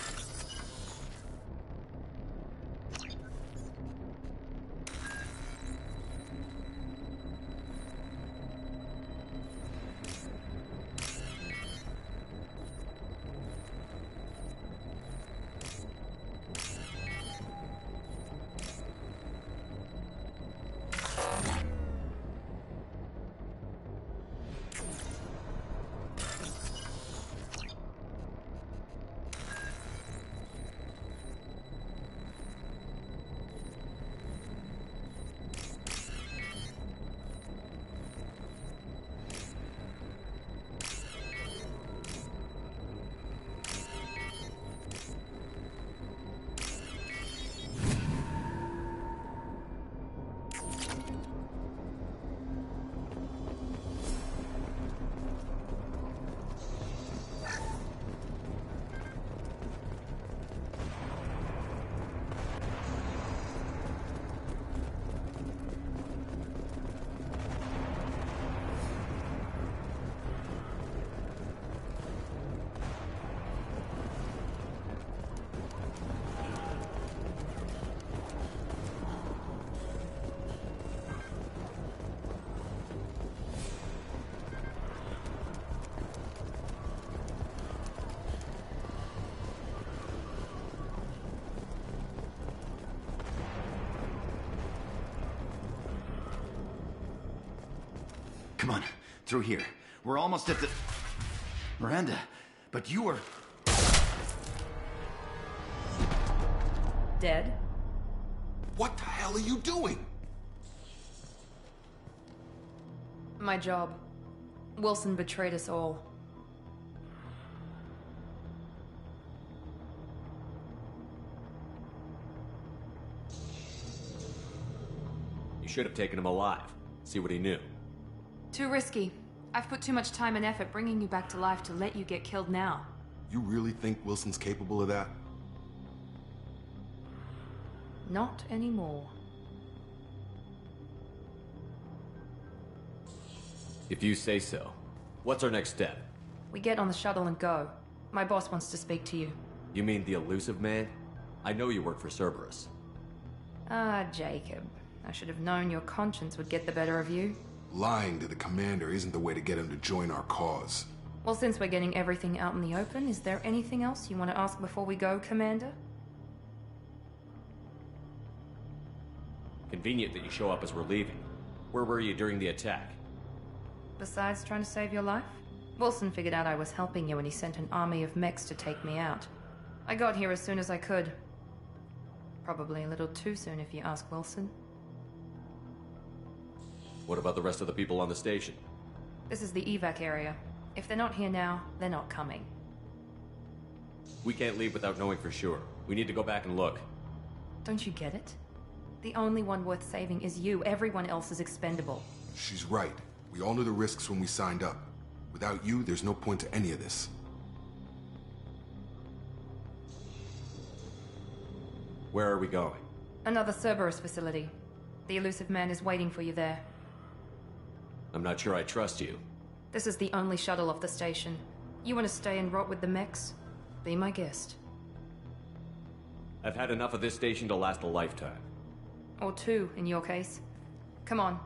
Come on, through here. We're almost at the... Miranda, but you were... Dead? What the hell are you doing? My job. Wilson betrayed us all. You should have taken him alive. See what he knew. Too risky. I've put too much time and effort bringing you back to life to let you get killed now. You really think Wilson's capable of that? Not anymore. If you say so. What's our next step? We get on the shuttle and go. My boss wants to speak to you. You mean the elusive man? I know you work for Cerberus. Ah, Jacob. I should have known your conscience would get the better of you. Lying to the commander isn't the way to get him to join our cause. Well, since we're getting everything out in the open, is there anything else you want to ask before we go, Commander? Convenient that you show up as we're leaving. Where were you during the attack? Besides trying to save your life? Wilson figured out I was helping you and he sent an army of mechs to take me out. I got here as soon as I could. Probably a little too soon if you ask Wilson. What about the rest of the people on the station? This is the evac area. If they're not here now, they're not coming. We can't leave without knowing for sure. We need to go back and look. Don't you get it? The only one worth saving is you. Everyone else is expendable. She's right. We all knew the risks when we signed up. Without you, there's no point to any of this. Where are we going? Another Cerberus facility. The elusive man is waiting for you there. I'm not sure I trust you. This is the only shuttle off the station. You want to stay and rot with the mechs? Be my guest. I've had enough of this station to last a lifetime. Or two, in your case. Come on.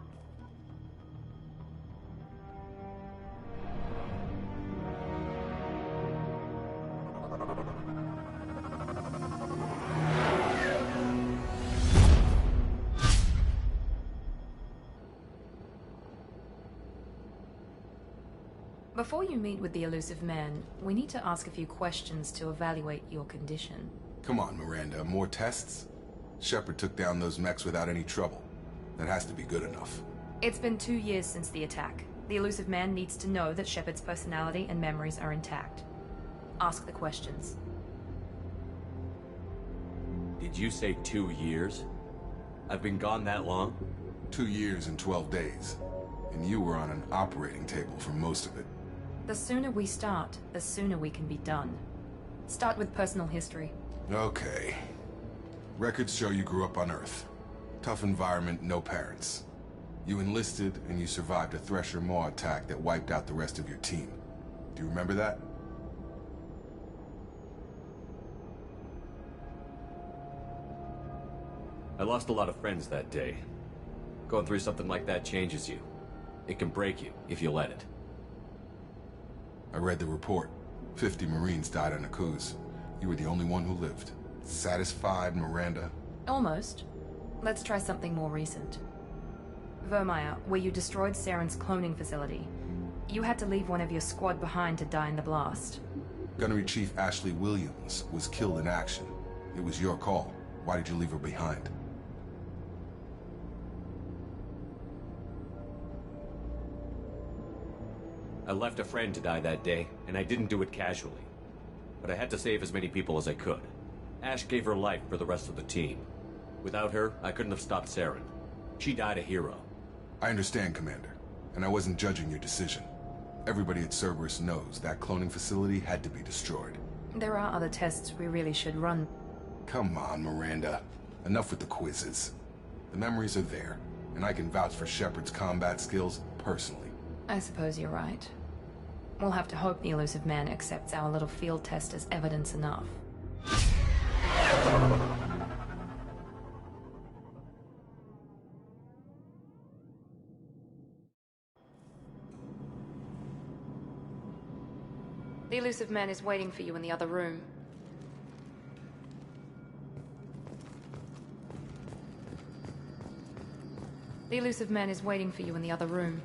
Before you meet with the elusive man, we need to ask a few questions to evaluate your condition. Come on, Miranda, more tests? Shepard took down those mechs without any trouble. That has to be good enough. It's been 2 years since the attack. The elusive man needs to know that Shepard's personality and memories are intact. Ask the questions. Did you say 2 years? I've been gone that long? 2 years and 12 days. And you were on an operating table for most of it. The sooner we start, the sooner we can be done. Start with personal history. Okay. Records show you grew up on Earth. Tough environment, no parents. You enlisted, and you survived a Thresher Maw attack that wiped out the rest of your team. Do you remember that? I lost a lot of friends that day. Going through something like that changes you. It can break you, if you let it. I read the report. 50 Marines died on a cruise. You were the only one who lived. Satisfied, Miranda? Almost. Let's try something more recent. Vermeer, where you destroyed Saren's cloning facility. You had to leave one of your squad behind to die in the blast. Gunnery Chief Ashley Williams was killed in action. It was your call. Why did you leave her behind? I left a friend to die that day, and I didn't do it casually. But I had to save as many people as I could. Ash gave her life for the rest of the team. Without her, I couldn't have stopped Saren. She died a hero. I understand, Commander, and I wasn't judging your decision. Everybody at Cerberus knows that cloning facility had to be destroyed. There are other tests we really should run. Come on, Miranda. Enough with the quizzes. The memories are there, and I can vouch for Shepard's combat skills personally. I suppose you're right. We'll have to hope the elusive man accepts our little field test as evidence enough. The elusive man is waiting for you in the other room. The elusive man is waiting for you in the other room.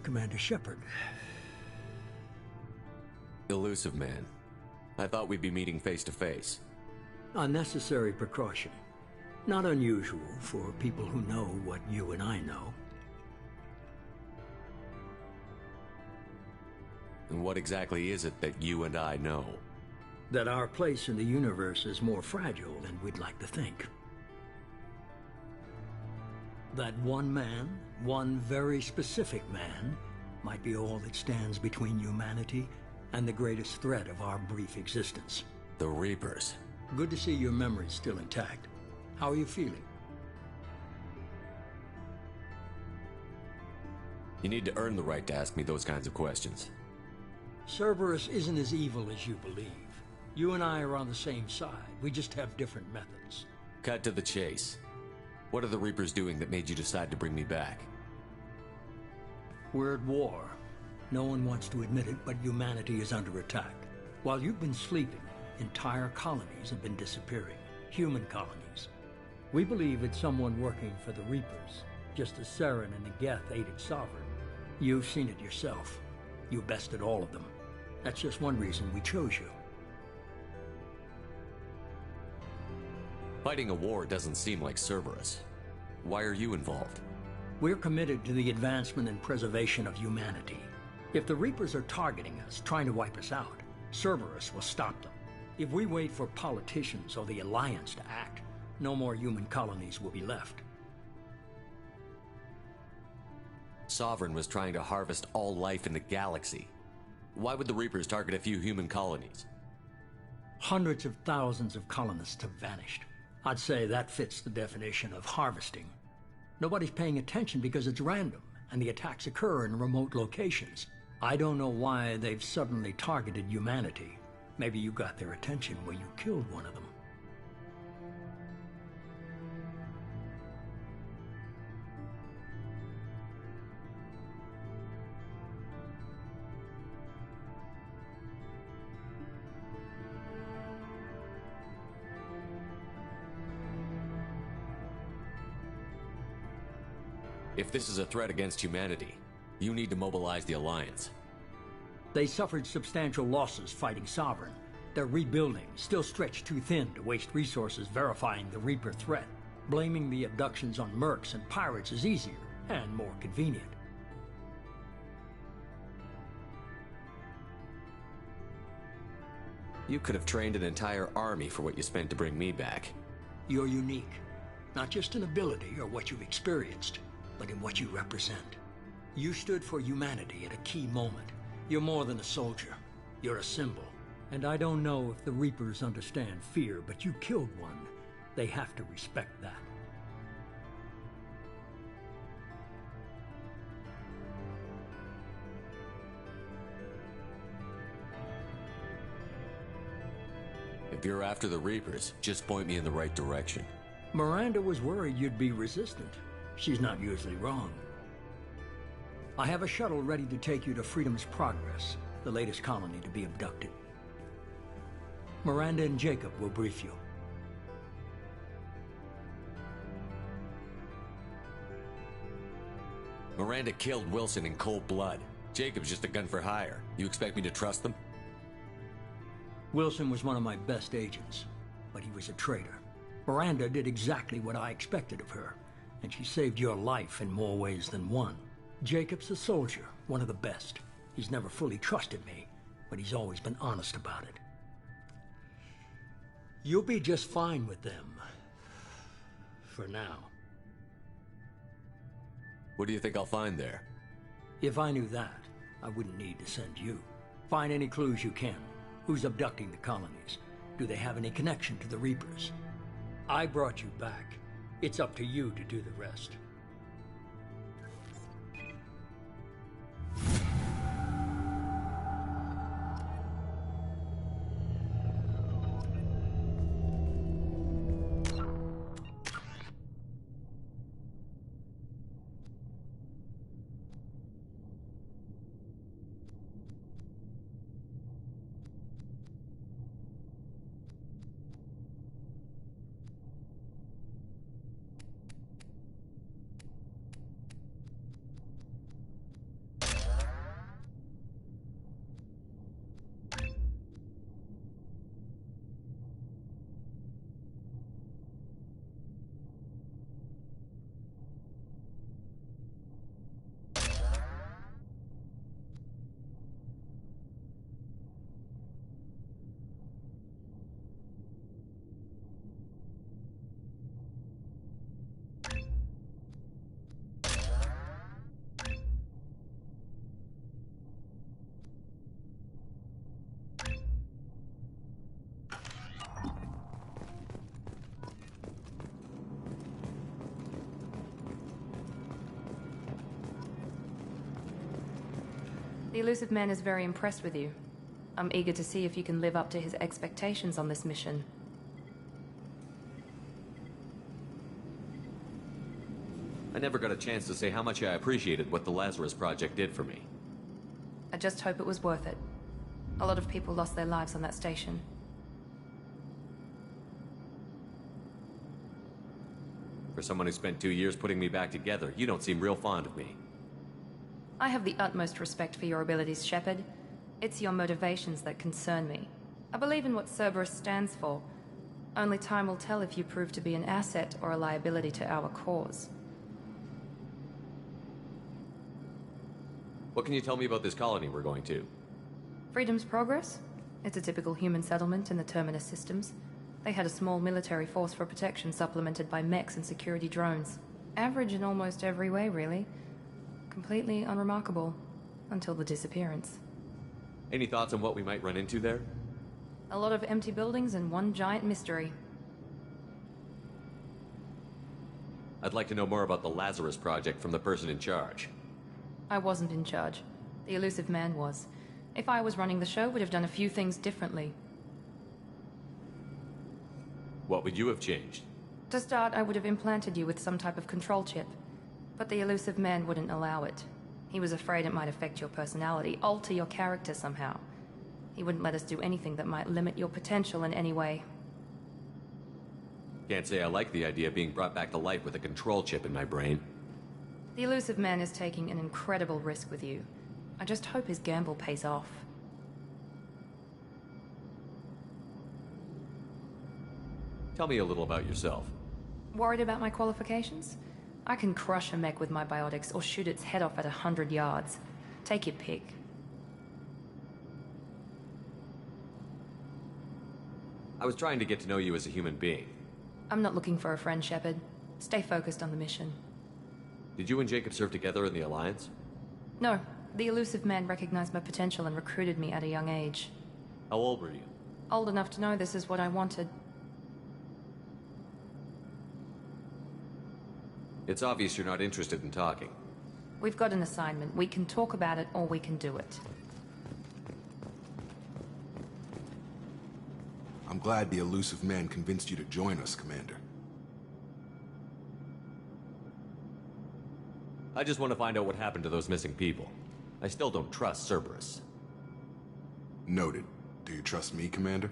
Commander Shepard. Elusive man. I thought we'd be meeting face to face. A necessary precaution. Not unusual for people who know what you and I know. And what exactly is it that you and I know? That our place in the universe is more fragile than we'd like to think. That one man, one very specific man, might be all that stands between humanity and the greatest threat of our brief existence. The Reapers. Good to see your memory's still intact. How are you feeling? You need to earn the right to ask me those kinds of questions. Cerberus isn't as evil as you believe. You and I are on the same side. We just have different methods. Cut to the chase. What are the Reapers doing that made you decide to bring me back? We're at war. No one wants to admit it, but humanity is under attack. While you've been sleeping, entire colonies have been disappearing. Human colonies. We believe it's someone working for the Reapers, just as Saren and the Geth aided Sovereign. You've seen it yourself. You bested all of them. That's just one reason we chose you. Fighting a war doesn't seem like Cerberus. Why are you involved? We're committed to the advancement and preservation of humanity. If the Reapers are targeting us, trying to wipe us out, Cerberus will stop them. If we wait for politicians or the Alliance to act, no more human colonies will be left. Sovereign was trying to harvest all life in the galaxy. Why would the Reapers target a few human colonies? Hundreds of thousands of colonists have vanished. I'd say that fits the definition of harvesting. Nobody's paying attention because it's random, and the attacks occur in remote locations. I don't know why they've suddenly targeted humanity. Maybe you got their attention when you killed one of them. If this is a threat against humanity, you need to mobilize the Alliance. They suffered substantial losses fighting Sovereign. They're rebuilding, still stretched too thin to waste resources verifying the Reaper threat. Blaming the abductions on mercs and pirates is easier and more convenient. You could have trained an entire army for what you spent to bring me back. You're unique, not just in ability or what you've experienced, but in what you represent. You stood for humanity at a key moment. You're more than a soldier. You're a symbol. And I don't know if the Reapers understand fear, but you killed one. They have to respect that. If you're after the Reapers, just point me in the right direction. Miranda was worried you'd be resistant. She's not usually wrong. I have a shuttle ready to take you to Freedom's Progress, the latest colony to be abducted. Miranda and Jacob will brief you. Miranda killed Wilson in cold blood. Jacob's just a gun for hire. You expect me to trust them? Wilson was one of my best agents, but he was a traitor. Miranda did exactly what I expected of her, and she saved your life in more ways than one. Jacob's a soldier, one of the best. He's never fully trusted me, but he's always been honest about it. You'll be just fine with them. For now. What do you think I'll find there? If I knew that, I wouldn't need to send you. Find any clues you can. Who's abducting the colonies? Do they have any connection to the Reapers? I brought you back. It's up to you to do the rest. The elusive man is very impressed with you. I'm eager to see if you can live up to his expectations on this mission. I never got a chance to say how much I appreciated what the Lazarus Project did for me. I just hope it was worth it. A lot of people lost their lives on that station. For someone who spent 2 years putting me back together, you don't seem real fond of me. I have the utmost respect for your abilities, Shepard. It's your motivations that concern me. I believe in what Cerberus stands for. Only time will tell if you prove to be an asset or a liability to our cause. What can you tell me about this colony we're going to? Freedom's Progress? It's a typical human settlement in the Terminus systems. They had a small military force for protection supplemented by mechs and security drones. Average in almost every way, really. Completely unremarkable. Until the disappearance. Any thoughts on what we might run into there? A lot of empty buildings and one giant mystery. I'd like to know more about the Lazarus Project from the person in charge. I wasn't in charge. The elusive man was. If I was running the show, would have done a few things differently. What would you have changed? To start, I would have implanted you with some type of control chip. But the elusive man wouldn't allow it. He was afraid it might affect your personality, alter your character somehow. He wouldn't let us do anything that might limit your potential in any way. Can't say I like the idea of being brought back to life with a control chip in my brain. The elusive man is taking an incredible risk with you. I just hope his gamble pays off. Tell me a little about yourself. Worried about my qualifications? I can crush a mech with my biotics or shoot its head off at 100 yards. Take your pick. I was trying to get to know you as a human being. I'm not looking for a friend, Shepard. Stay focused on the mission. Did you and Jacob serve together in the Alliance? No. The elusive man recognized my potential and recruited me at a young age. How old were you? Old enough to know this is what I wanted. It's obvious you're not interested in talking. We've got an assignment. We can talk about it, or we can do it. I'm glad the elusive man convinced you to join us, Commander. I just want to find out what happened to those missing people. I still don't trust Cerberus. Noted. Do you trust me, Commander?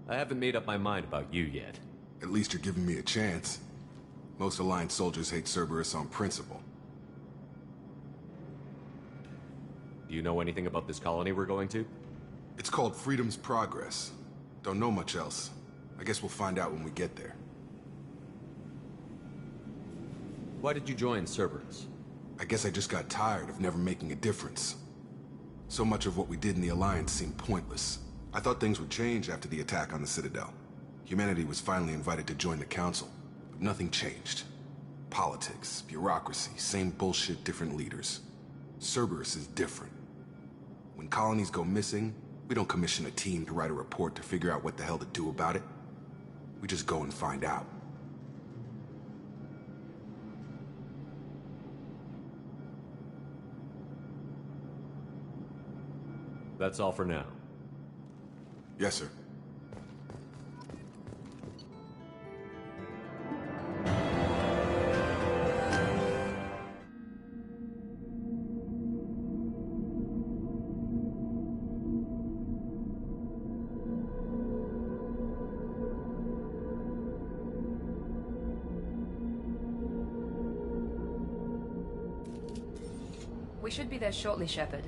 I haven't made up my mind about you yet. At least you're giving me a chance. Most Alliance soldiers hate Cerberus on principle. Do you know anything about this colony we're going to? It's called Freedom's Progress. Don't know much else. I guess we'll find out when we get there. Why did you join Cerberus? I guess I just got tired of never making a difference. So much of what we did in the Alliance seemed pointless. I thought things would change after the attack on the Citadel. Humanity was finally invited to join the Council, but nothing changed. Politics, bureaucracy, same bullshit, different leaders. Cerberus is different. When colonies go missing, we don't commission a team to write a report to figure out what the hell to do about it. We just go and find out. That's all for now. Yes, sir. We should be there shortly, Shepard.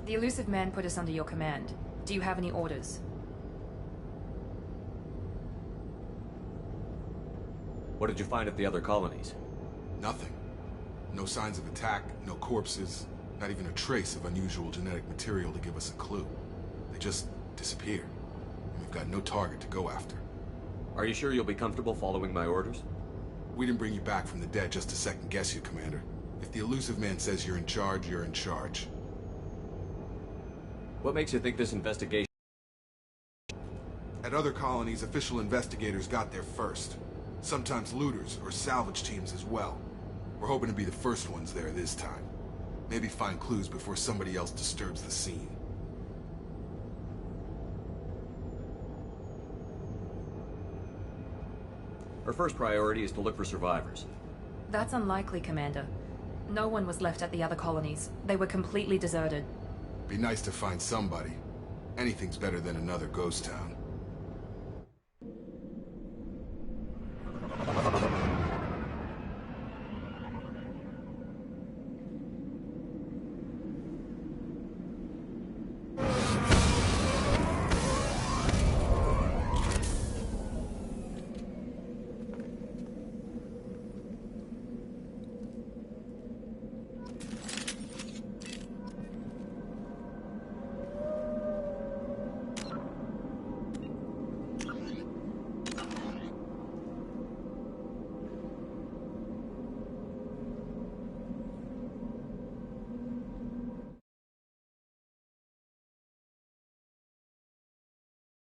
The elusive man put us under your command. Do you have any orders? What did you find at the other colonies? Nothing. No signs of attack, no corpses, not even a trace of unusual genetic material to give us a clue. They just disappeared. And we've got no target to go after. Are you sure you'll be comfortable following my orders? We didn't bring you back from the dead just to second guess you, Commander. If the elusive man says you're in charge, you're in charge. What makes you think this investigation... At other colonies, official investigators got there first. Sometimes looters or salvage teams as well. We're hoping to be the first ones there this time. Maybe find clues before somebody else disturbs the scene. Our first priority is to look for survivors. That's unlikely, Commander. No one was left at the other colonies. They were completely deserted. Be nice to find somebody. Anything's better than another ghost town.